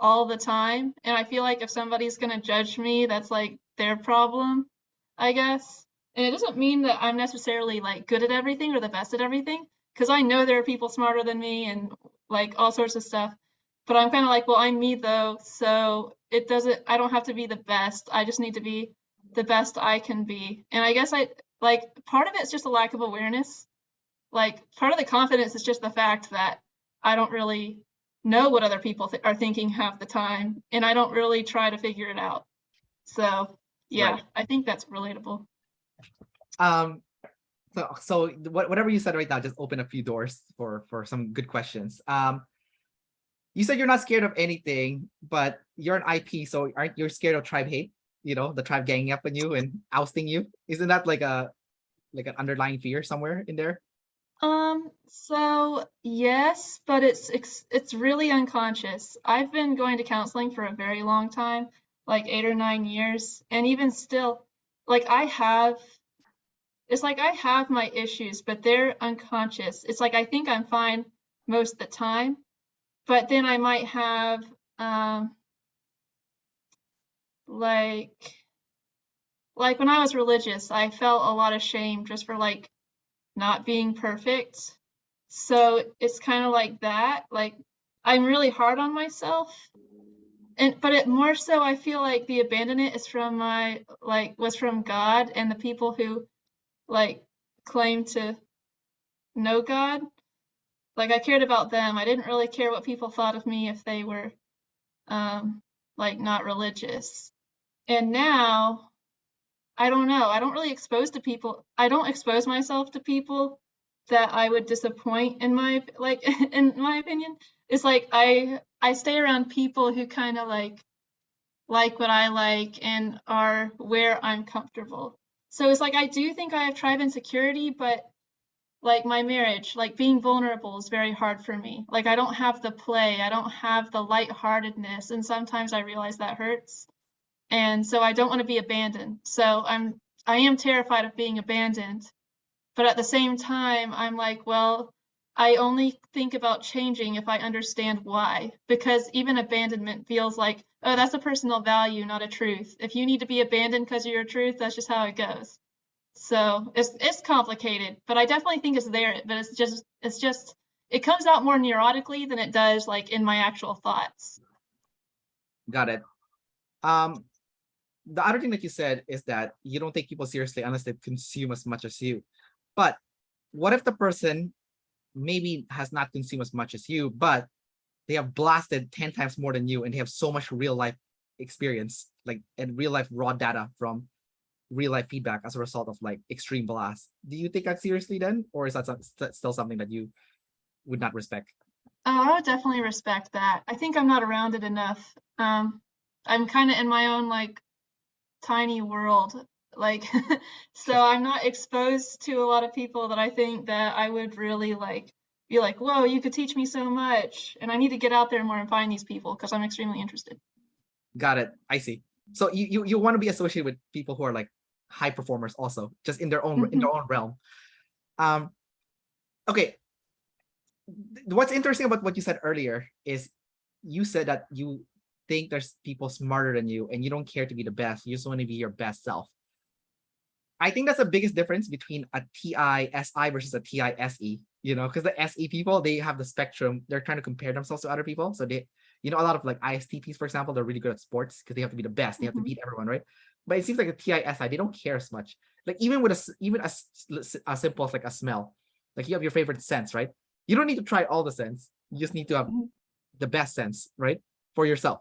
all the time, and I feel like if somebody's going to judge me, that's like their problem. I guess. And it doesn't mean that I'm necessarily like good at everything or the best at everything, because I know there are people smarter than me and like all sorts of stuff. But I'm kind of like, well, I'm me though, so it doesn't, I don't have to be the best. I just need to be the best I can be. And I guess I like part of it's just a lack of awareness. Like part of the confidence is just the fact that I don't really know what other people th are thinking half the time, and I don't really try to figure it out. So, yeah, Right. I think that's relatable. Um, so whatever you said right now just opened a few doors for some good questions. You said you're not scared of anything, but you're an IP, so aren't you scared of tribe hate? You know, the tribe ganging up on you and ousting you. Isn't that like an underlying fear somewhere in there? So yes, but it's really unconscious. I've been going to counseling for a very long time, like 8 or 9 years, and even still, like it's like I have my issues, but they're unconscious. It's like I think I'm fine most of the time, but then I might have um like like when I was religious, I felt a lot of shame just for like not being perfect. So it's kind of like that. Like I'm really hard on myself. And but it more so I feel like the abandonment is from my like was from God and the people who like claim to know God. Like I cared about them. I didn't really care what people thought of me if they were um like not religious. And now I don't know. I don't really expose to people. I don't expose myself to people that I would disappoint in my like in my opinion. It's like I stay around people who kind of like what I like and are where I'm comfortable. So it's like I do think I have tribe insecurity, but like my marriage, like being vulnerable is very hard for me. Like I don't have the play, I don't have the lightheartedness, and sometimes I realize that hurts. And so I don't want to be abandoned. So I am terrified of being abandoned, but at the same time I'm like, well, I only think about changing if I understand why, because even abandonment feels like, oh, that's a personal value, not a truth. If you need to be abandoned because of your truth, that's just how it goes. So it's complicated, but I definitely think it's there, but it's just it comes out more neurotically than it does like in my actual thoughts. Got it. Um, the other thing that you said is that you don't take people seriously unless they consume as much as you. But what if the person maybe has not consumed as much as you, but they have blasted 10 times more than you and they have so much real life experience, like and real life raw data from real life feedback as a result of like extreme blast? Do you take that seriously then? Or is that still something that you would not respect? Oh, I would definitely respect that. I think I'm not around it enough. I'm kind of in my own like tiny world, like so I'm not exposed to a lot of people that I think that I would really like be like, whoa, you could teach me so much, and I need to get out there more and find these people because I'm extremely interested. Got it. I see. So you want to be associated with people who are like high performers also, just in Hmm. their own realm. Um, okay. What's interesting about what you said earlier is you said that you think there's people smarter than you and you don't care to be the best. You just want to be your best self. I think that's the biggest difference between a TI-SI versus a TI-SE, you know, because the SE people, they have the spectrum. They're trying to compare themselves to other people. So they, you know, a lot of like ISTPs, for example, they're really good at sports because they have to be the best. They have to Hmm. beat everyone, right? But it seems like a TI-SI, they don't care as much. Like even with a simple as like a smell, like you have your favorite scents, right? You don't need to try all the scents. You just need to have the best sense, right? For yourself.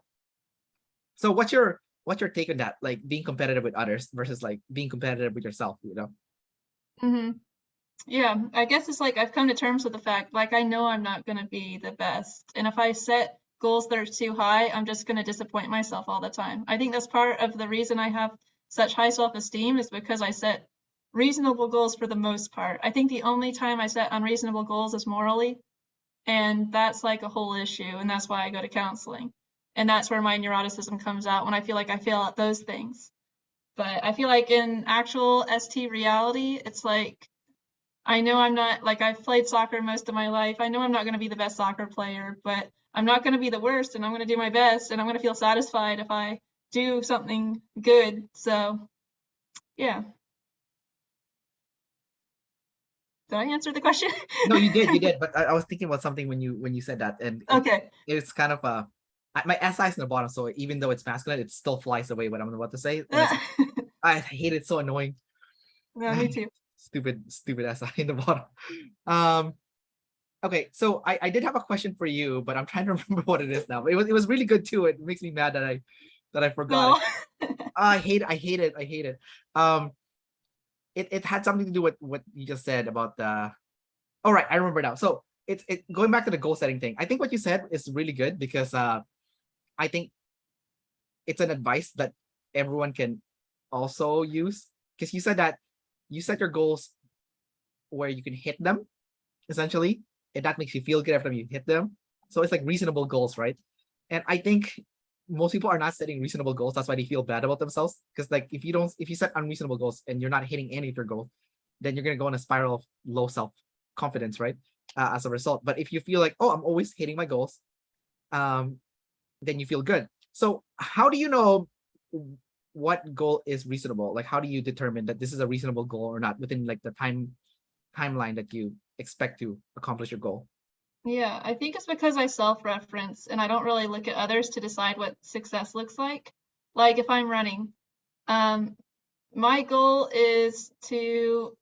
So what's your take on that? Like being competitive with others versus like being competitive with yourself, you know? Hmm. Yeah, I guess it's like I've come to terms with the fact, like I know I'm not going to be the best. And if I set goals that are too high, I'm just going to disappoint myself all the time. I think that's part of the reason I have such high self-esteem is because I set reasonable goals for the most part. I think the only time I set unreasonable goals is morally, and that's like a whole issue, and that's why I go to counseling. And that's where my neuroticism comes out when I feel like I fail at those things. But I feel like in actual ST reality, it's like I know I'm not like I've played soccer most of my life. I know I'm not going to be the best soccer player, but I'm not going to be the worst, and I'm going to do my best, and I'm going to feel satisfied if I do something good. So Yeah. Did I answer the question? No, you did. But I was thinking about something when you said that, and Okay. it's kind of my SI is in the bottom, so even though it's masculine, it still flies away what I'm about to say, and it's I hate it, so annoying. No, me too. Stupid SI in the bottom. Um, okay, so I did have a question for you, but I'm trying to remember what it is now. It was really good too. It makes me mad that I forgot it. No. I hate it. It had something to do with what you just said about the. All right, I remember now. So it's going back to the goal setting thing. I think what you said is really good because I think it's an advice that everyone can also use, because you said that you set your goals where you can hit them essentially, and that makes you feel good after you hit them. So it's like reasonable goals, right? And I think most people are not setting reasonable goals. That's why they feel bad about themselves. Because like if you set unreasonable goals and you're not hitting any of your goals, then you're gonna go in a spiral of low self confidence, right? As a result. But if you feel like, oh, I'm always hitting my goals, um, then you feel good. So how do you know what goal is reasonable? Like how do you determine that this is a reasonable goal or not within like the timeline that you expect to accomplish your goal? Yeah, I think it's because I self-reference and I don't really look at others to decide what success looks like. Like if I'm running, um, my goal is to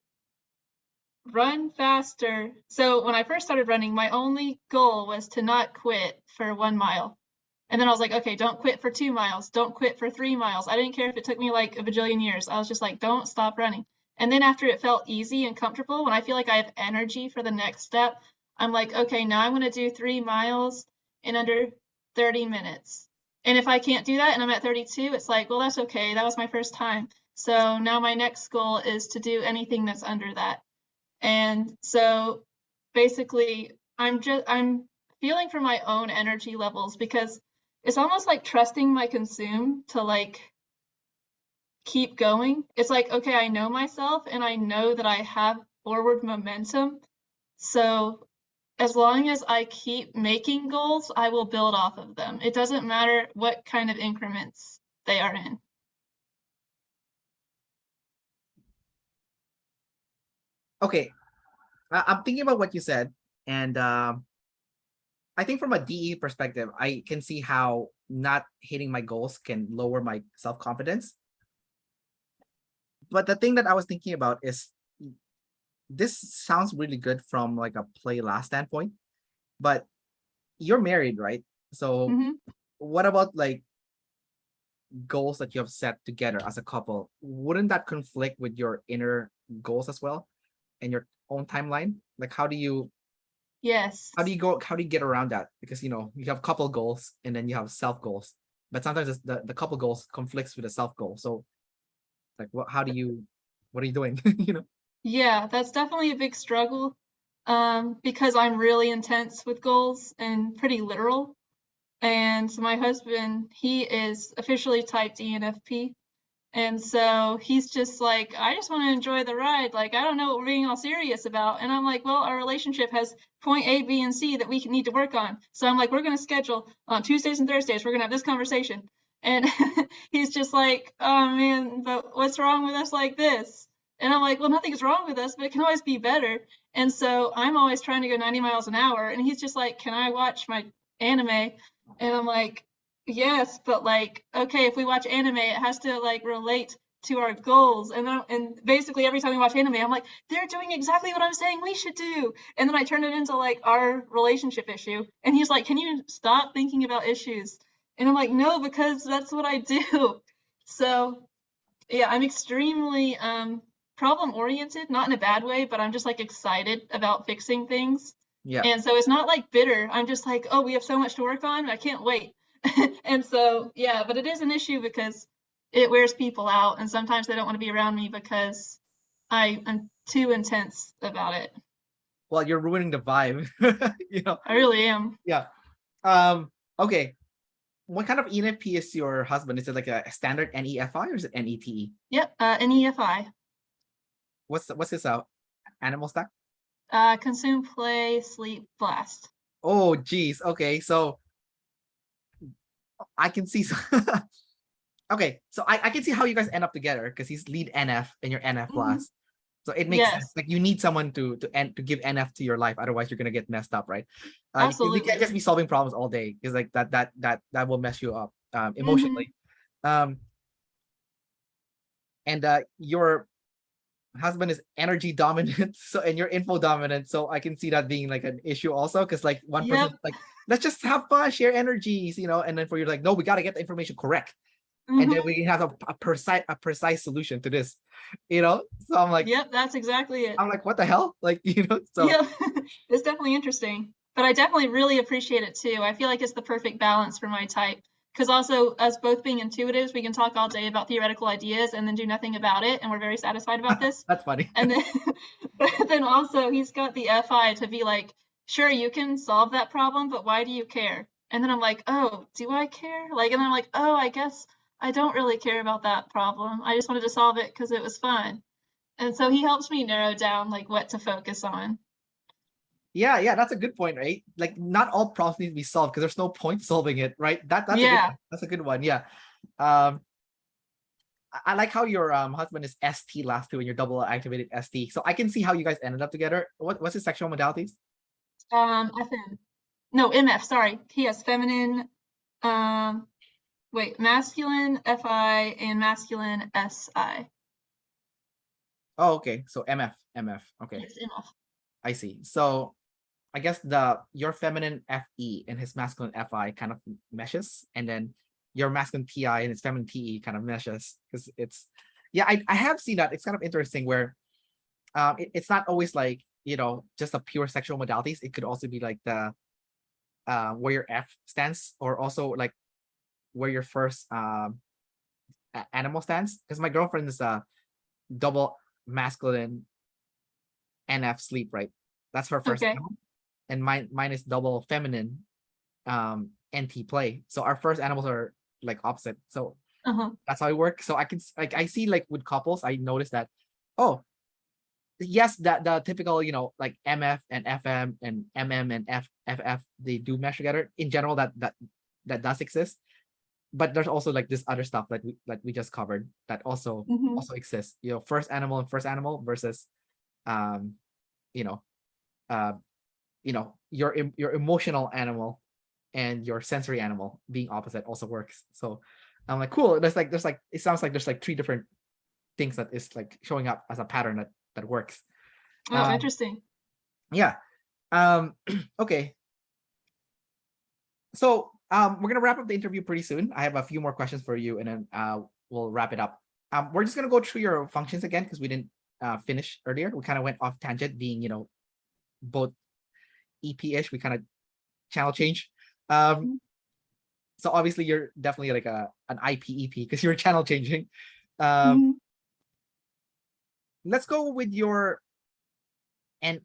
run faster. So when I first started running, my only goal was to not quit for 1 mile. And then I was like, okay, don't quit for 2 miles. Don't quit for 3 miles. I didn't care if it took me like a bajillion years. I was just like, don't stop running. And then after it felt easy and comfortable, when I feel like I have energy for the next step, I'm like, okay, now I'm going to do 3 miles in under 30 minutes. And if I can't do that and I'm at 32, it's like, well, that's okay. That was my first time. So now my next goal is to do anything that's under that. And so basically, I'm feeling for my own energy levels because it's almost like trusting my consume to like keep going. It's like, okay, I know myself and I know that I have forward momentum. So as long as I keep making goals, I will build off of them. It doesn't matter what kind of increments they are in. Okay, I'm thinking about what you said, and I think from a DE perspective, I can see how not hitting my goals can lower my self confidence. But the thing that I was thinking about is this sounds really good from like a play last standpoint, but you're married, right? So Hmm. what about like goals that you have set together as a couple? Wouldn't that conflict with your inner goals as well and your own timeline? Like Yes. how do you get around that? Because you have couple goals and then you have self goals, but sometimes the couple goals conflicts with the self goal. So like what are you doing? Yeah, that's definitely a big struggle, because I'm really intense with goals and pretty literal. And so my husband, he is officially typed ENFP. And so he's just like, I just want to enjoy the ride. Like, I don't know what we're being all serious about. And I'm like, well, our relationship has point A, B, and C that we need to work on. So I'm like, we're going to schedule on Tuesdays and Thursdays, we're going to have this conversation. And he's just like, oh man, but what's wrong with us like this? And I'm like, well, nothing's wrong with us, but it can always be better. And so I'm always trying to go 90 miles an hour. And he's just like, can I watch my anime? And I'm like, yes, but like, okay, if we watch anime, it has to like relate to our goals. And basically every time we watch anime, I'm like, they're doing exactly what I'm saying we should do. And then I turn it into like our relationship issue. And he's like, can you stop thinking about issues? And I'm like, no, because that's what I do. So yeah, I'm extremely problem oriented, not in a bad way, but I'm just like excited about fixing things. Yeah. And so it's not like bitter. I'm just like, oh, we have so much to work on. I can't wait. And so, yeah, but it is an issue because it wears people out, and sometimes they don't want to be around me because I'm too intense about it. Well, you're ruining the vibe. I really am. Yeah. Okay. What kind of ENFP is your husband? Is it like a standard NEFI or is it NETE? Yep, NEFI. What's his animal stack? Consume, play, sleep, blast. Oh, geez. Okay, so I can see. Okay, so I can see how you guys end up together because he's lead NF and you're NF Mhm. plus. So it makes sense. Yes, Like you need someone to give NF to your life, otherwise you're gonna get messed up, right? You can't absolutely. just be solving problems all day because like that will mess you up Hmm. emotionally. Um, and your husband is energy dominant, so and you're info dominant. So I can see that being like an issue also because like one person Yep. is like, let's just have fun, share energies, and then for you like, no, we got to get the information correct, and then Hmm. we can have a precise solution to this. So Yep, that's exactly it. I'm like, what the hell? Like, so Yeah, it's definitely interesting. But I definitely really appreciate it too. I feel like it's the perfect balance for my type. Because also, us both being intuitives, we can talk all day about theoretical ideas and then do nothing about it, and we're very satisfied about this. that's funny. And then, but then also, he's got the FI to be like, sure, you can solve that problem, but why do you care? And then I'm like, oh, do I care? Like, and then I'm like, oh, I guess I don't really care about that problem. I just wanted to solve it because it was fun. And so he helps me narrow down like what to focus on. Yeah, that's a good point, right? Like, not all problems need to be solved because there's no point solving it, right? That's a good Yeah. one. That's a good one. Yeah. Um, I like how your husband is ST last two and you're double activated ST. So I can see how you guys ended up together. What's his sexual modalities? FM. No, MF, sorry. He has feminine, um, wait, masculine FI and masculine SI. Oh, okay. So MF. Okay, Yes, MF. I see. So I guess your feminine FE and his masculine FI kind of meshes, and then your masculine TI and his feminine TE kind of meshes because yeah, I have seen that. It's kind of interesting where it's not always like just a pure sexual modalities. It could also be like the where your F stands, or also like where your first animal stands. Because my girlfriend is a double masculine NF sleep, right? That's her first Okay. animal, and mine is double feminine NT play. So our first animals are like opposite. So Uh-huh. that's how it works. So I can like I see like with couples, I noticed that, oh, yes, that the typical, like MF and FM and MM and FF, they do mesh together. In general, that does exist. But there's also like this other stuff that we just covered that also Hmm. also exists. First animal and first animal versus um, you know, uh, your emotional animal and your sensory animal being opposite also works. So I'm like, cool. There's like it sounds like there's like three different things that is like showing up as a pattern that works. Oh, Um, interesting. yeah. Okay. So we're gonna wrap up the interview pretty soon. I have a few more questions for you, and then we'll wrap it up. We're just gonna go through your functions again because we didn't finish earlier. We kind of went off tangent, being both EP-ish. We kind of channel change. Um, so obviously you're definitely like an IPEP because you're channel changing. Um, Hmm. let's go with and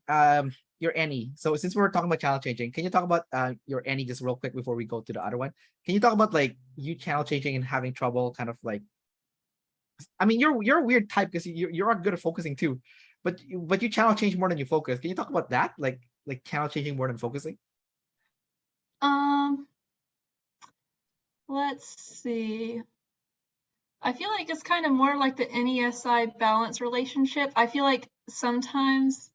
your any. So since we're talking about channel changing, can you talk about your any just real quick before we go to the other one? Can you talk about like you channel changing and having trouble kind of like, I mean, you're a weird type because you're good at focusing too, but you channel change more than you focus. Can you talk about that? Like channel changing more than focusing? Um, let's see. I feel like it's kind of more like the NESI balance relationship. I feel like sometimes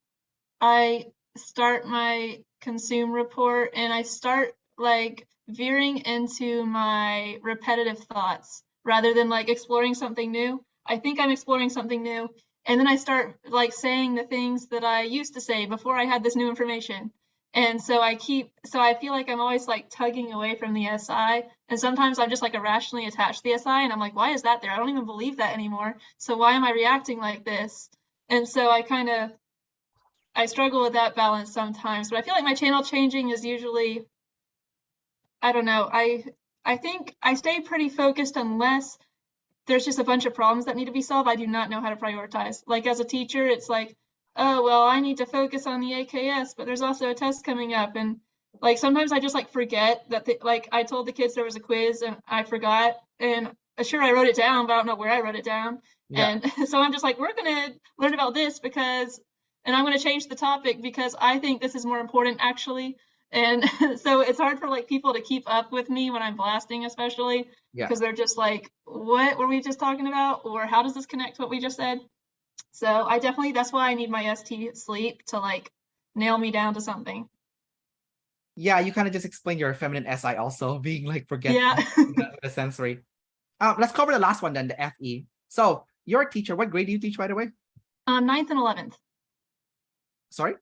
I start my consume report and I start like veering into my repetitive thoughts rather than like exploring something new. I think I'm exploring something new, and then I start like saying the things that I used to say before I had this new information. And so I feel like I'm always like tugging away from the SI. And sometimes I'm just like irrationally attached to the SI and I'm like, why is that there? I don't even believe that anymore. So why am I reacting like this? And so I struggle with that balance sometimes, but I feel like my channel changing is usually, I don't know, I think I stay pretty focused unless there's just a bunch of problems that need to be solved. I do not know how to prioritize. Like as a teacher, it's like, oh, well, I need to focus on the AKS, but there's also a test coming up. And like sometimes I just like forget that like I told the kids there was a quiz and I forgot. And sure, I wrote it down, but I don't know where I wrote it down. Yeah. And so I'm just like, we're gonna learn about this because, and I'm gonna change the topic because I think this is more important actually. And so it's hard for like people to keep up with me when I'm blasting, especially Yeah. because they're just like, what were we just talking about? Or how does this connect to what we just said? So I definitely, that's why I need my ST sleep to like nail me down to something. Yeah, you kind of just explained your feminine SI also being like Yeah. forgetful with the sensory. Let's cover the last one then, the FE. So you're a teacher. What grade do you teach, by the way? Ninth and 11th. Sorry?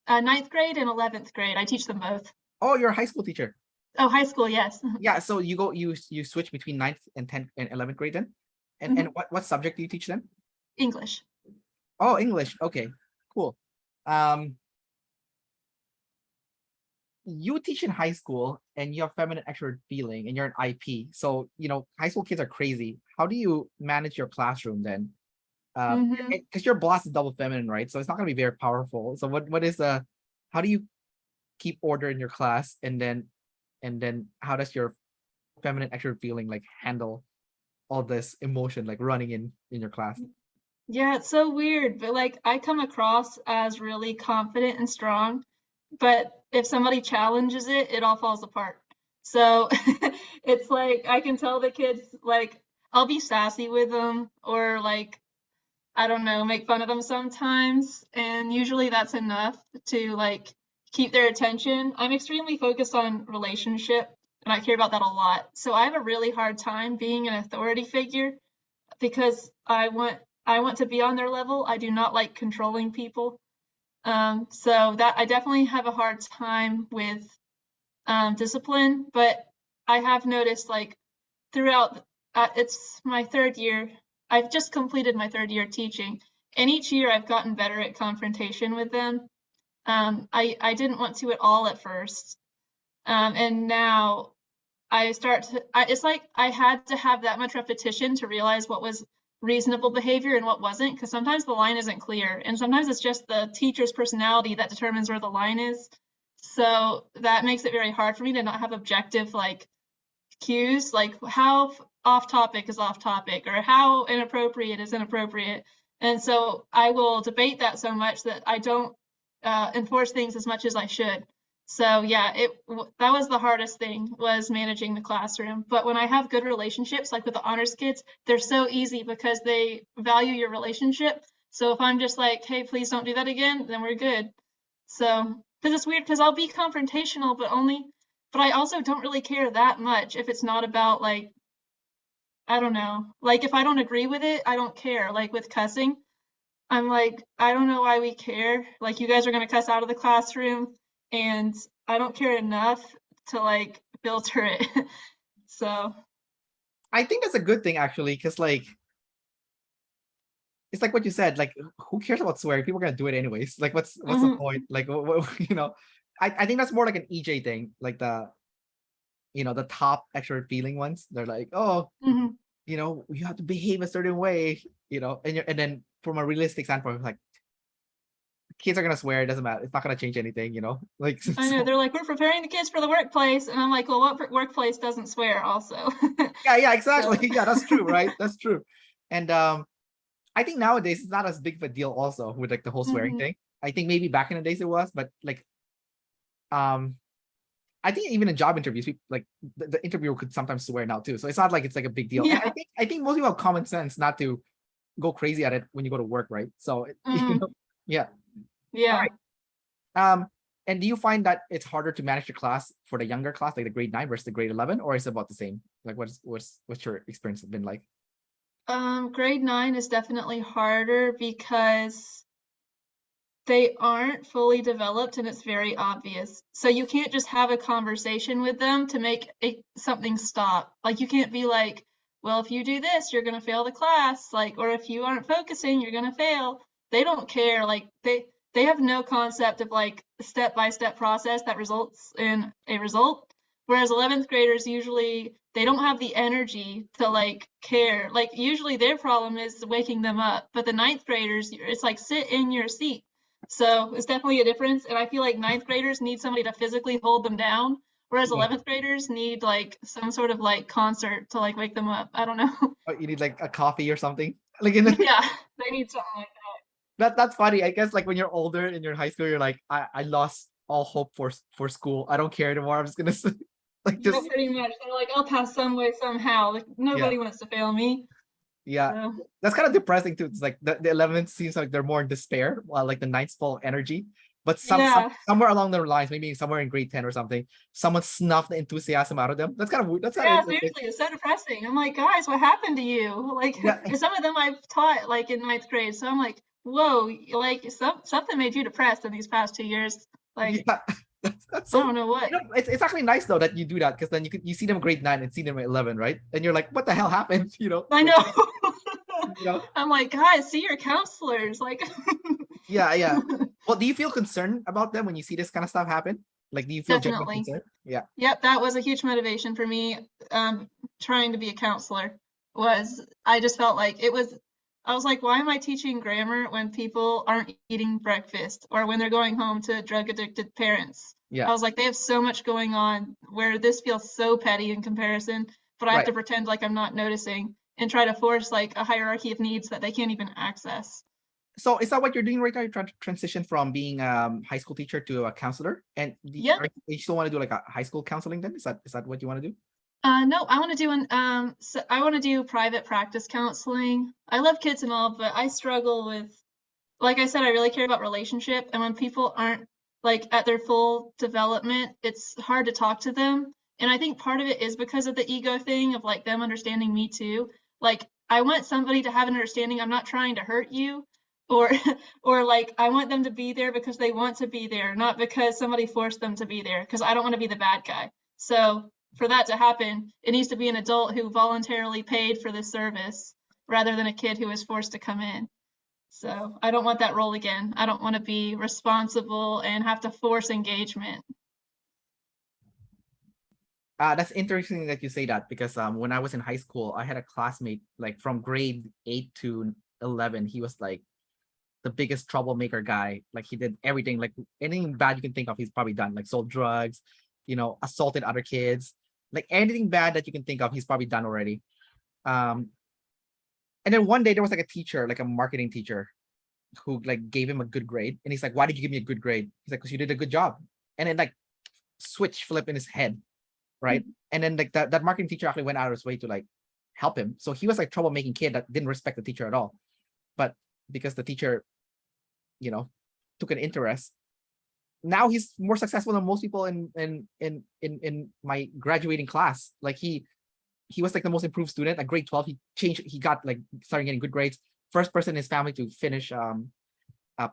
Ninth grade and 11th grade. I teach them both. Oh, you're a high school teacher. Oh, high school, yes. Yeah, so you switch between 9th and 10th and 11th grade then? And what subject do you teach then? English. Oh, English. Okay, cool. Um, you teach in high school and you have feminine extrovert feeling and you're an IP. So, high school kids are crazy. How do you manage your classroom then? Hmm. Because your boss is double feminine, right? So it's not gonna be very powerful. So what is how do you keep order in your class and then how does your feminine extrovert feeling like handle all this emotion like running in your class? Yeah, it's so weird, but like I come across as really confident and strong, but if somebody challenges it, it all falls apart. So it's like I can tell the kids like I'll be sassy with them or like I don't know, make fun of them sometimes, and usually that's enough to like keep their attention. I'm extremely focused on relationship and I care about that a lot. So I have a really hard time being an authority figure because I want to be on their level. I do not like controlling people. So that I definitely have a hard time with discipline, but I have noticed like throughout it's my third year. I've just completed my third year teaching, and each year I've gotten better at confrontation with them. I didn't want to at all at first, and now I start to. It's like I had to have that much repetition to realize what was reasonable behavior and what wasn't, because sometimes the line isn't clear, and sometimes it's just the teacher's personality that determines where the line is. So that makes it very hard for me to not have objective like cues, like how off topic is off topic or how inappropriate is inappropriate. And so I will debate that so much that I don't enforce things as much as I should. So yeah, that was the hardest thing was managing the classroom. But when I have good relationships, like with the honors kids, they're so easy because they value your relationship. So if I'm just like, hey, please don't do that again, then we're good. So because it's weird because I'll be confrontational, but I also don't really care that much if it's not about like, I don't know, like if I don't agree with it, I don't care. Like with cussing, I'm like, I don't know why we care. Like you guys are gonna cuss out of the classroom and I don't care enough to like filter it. So, I think that's a good thing actually, because like it's like what you said, like who cares about swearing? People are gonna do it anyways. Like what's the point? mhm, Like I think that's more like an EJ thing, like the top extrovert feeling ones. They're like, oh, mhm. you have to behave a certain way, and then from a realistic standpoint, like kids are gonna swear, it doesn't matter, it's not gonna change anything. Like I know so they're like, we're preparing the kids for the workplace, and I'm like, well, what workplace doesn't swear also? yeah, exactly. So, Yeah, that's true, right? That's true. And I think nowadays it's not as big of a deal also with like the whole swearing mhm, thing. I think maybe back in the days it was, but like um I think even in job interviews, like the interviewer could sometimes swear now too. So it's not like it's like a big deal. And I yeah, think I think most people have common sense not to go crazy at it when you go to work, right? So mhm, yeah. All yeah. right. And do you find that it's harder to manage your class for the younger class, like the grade 9 versus the grade 11, or is it about the same? Like what's your experience been like? Grade 9 is definitely harder because they aren't fully developed and it's very obvious. So you can't just have a conversation with them to make something stop. Like you can't be like, well, if you do this, you're going to fail the class, like or if you aren't focusing, you're going to fail. They don't care. Like they have no concept of like step-by-step process that results in a result. Whereas 11th graders usually they don't have the energy to like care. Like usually their problem is waking them up, but the ninth graders, it's like sit in your seat, so it's definitely a difference. And I feel like ninth graders need somebody to physically hold them down, whereas Yeah. 11th graders need like some sort of like concert to like wake them up. I don't know. Oh, you need like a coffee or something. Like Yeah, they need something like that's funny. I guess like when you're older in your high school, you're like, I lost all hope for school. I don't care anymore. I'm just gonna like Yeah, just pretty much. They're like, I'll pass some way somehow. Like yeah, nobody wants to fail me. yeah. So That's kind of depressing too. It's like the 11th seems like they're more in despair, while like the ninth's full of energy. But yeah. somewhere along their lines, maybe somewhere in grade 10 or something, someone snuffed the enthusiasm out of them. That's kind of that's kind of Yeah, interesting. seriously, it's so depressing. I'm like, guys, what happened to you? Like, Yeah, and some of them I've taught like in ninth grade, so I'm like, whoa, like something made you depressed in these past 2 years. Like, yeah. That's I so don't know what. it's actually nice though that you do that, because then you see them grade 9 and see them at 11, right? And you're like, what the hell happened? I Like, know. you know, I'm like, guys, see your counselors. Like, yeah, yeah. Well, do you feel concerned about them when you see this kind of stuff happen? Like, do you feel genuine definitely. concern? Yeah, Yep, that was a huge motivation for me. Trying to be a counselor was I just felt like it was. I was like, why am I teaching grammar when people aren't eating breakfast or when they're going home to drug addicted parents? yeah, I was like, they have so much going on where this feels so petty in comparison, but I have right. to pretend like I'm not noticing and try to force like a hierarchy of needs that they can't even access. So is that what you're doing right now? You're trying to transition from being high school teacher to a counselor, and Yep. you still want to do like a high school counseling? Then is that what you want to do? No, I want to do so I want to do private practice counseling. I love kids and all, but I struggle with, like I said, I really care about relationship, and when people aren't like at their full development, it's hard to talk to them. And I think part of it is because of the ego thing of like them understanding me too. Like I want somebody to have an understanding. I'm not trying to hurt you, or or like I want them to be there because they want to be there, not because somebody forced them to be there, because I don't want to be the bad guy. So for that to happen, it needs to be an adult who voluntarily paid for this service rather than a kid who was forced to come in. So I don't want that role again. I don't want to be responsible and have to force engagement. That's interesting that you say that, because when I was in high school, I had a classmate like from grade 8 to 11. He was like the biggest troublemaker guy. Like he did everything, like anything bad you can think of, he's probably done. Like sold drugs, assaulted other kids, like anything bad that you can think of, he's probably done already. Um, and then one day there was like a teacher, like a marketing teacher, who like gave him a good grade, and he's like, "Why did you give me a good grade?" He's like, "Because you did a good job." And then like switch flip in his head, right? And then like that marketing teacher actually went out of his way to like help him. So he was like troublemaking kid that didn't respect the teacher at all, but because the teacher, you know, took an interest, now he's more successful than most people in my graduating class. Like he was like the most improved student at grade 12. He got like started getting good grades. First person in his family to finish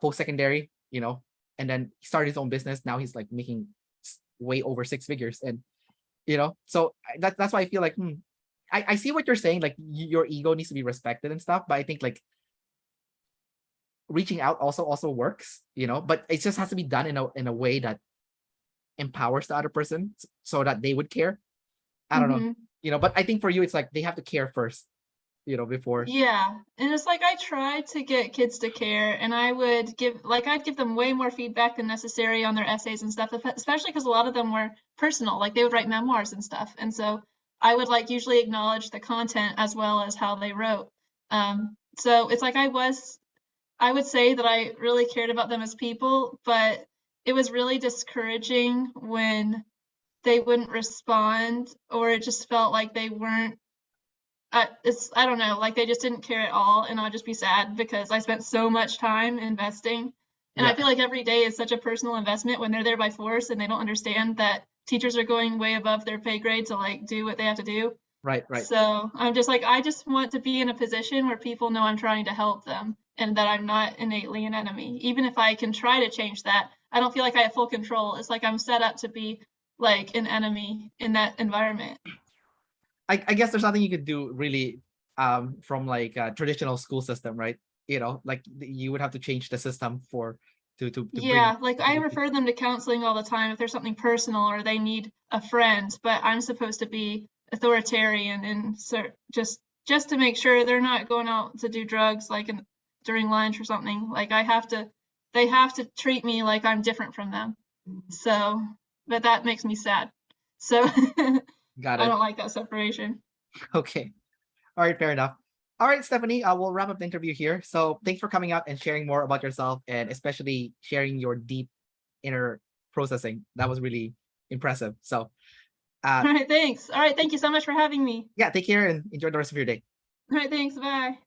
post-secondary, and then he started his own business. Now he's like making way over 6 figures. And so that's why I feel like I see what you're saying, like your ego needs to be respected and stuff, but I think like reaching out also works, but it just has to be done in a way that empowers the other person so that they would care. I don't know, Mm-hmm. but I think for you it's like they have to care first, before. Yeah, and it's like I try to get kids to care, and I'd give them way more feedback than necessary on their essays and stuff, especially because a lot of them were personal, like they would write memoirs and stuff, and so I would like usually acknowledge the content as well as how they wrote. So it's like I would say that I really cared about them as people, but it was really discouraging when they wouldn't respond, or it just felt like they weren't I don't know, like they just didn't care at all, and I'd just be sad because I spent so much time investing. And I Yeah, feel like every day is such a personal investment when they're there by force and they don't understand that teachers are going way above their pay grade to like do what they have to do. right. So I'm just like, I just want to be in a position where people know I'm trying to help them and that I'm not innately an enemy. Even if I can try to change that, I don't feel like I have full control. It's like I'm set up to be like an enemy in that environment. I guess there's nothing you could do really from like a traditional school system, right? Like you would have to change the system for to bring. Yeah, like I refer them to counseling all the time if there's something personal or they need a friend, but I'm supposed to be authoritarian and just to make sure they're not going out to do drugs like during lunch or something. Like they have to treat me like I'm different from them. So, but that makes me sad. So Got I it. don't like that separation. Okay. All right, fair enough. All right, Stephanie, we'll wrap up the interview here. So thanks for coming out and sharing more about yourself, and especially sharing your deep inner processing. That was really impressive. So All right, thanks. All right, thank you so much for having me. yeah, take care and enjoy the rest of your day. All right, thanks. Bye.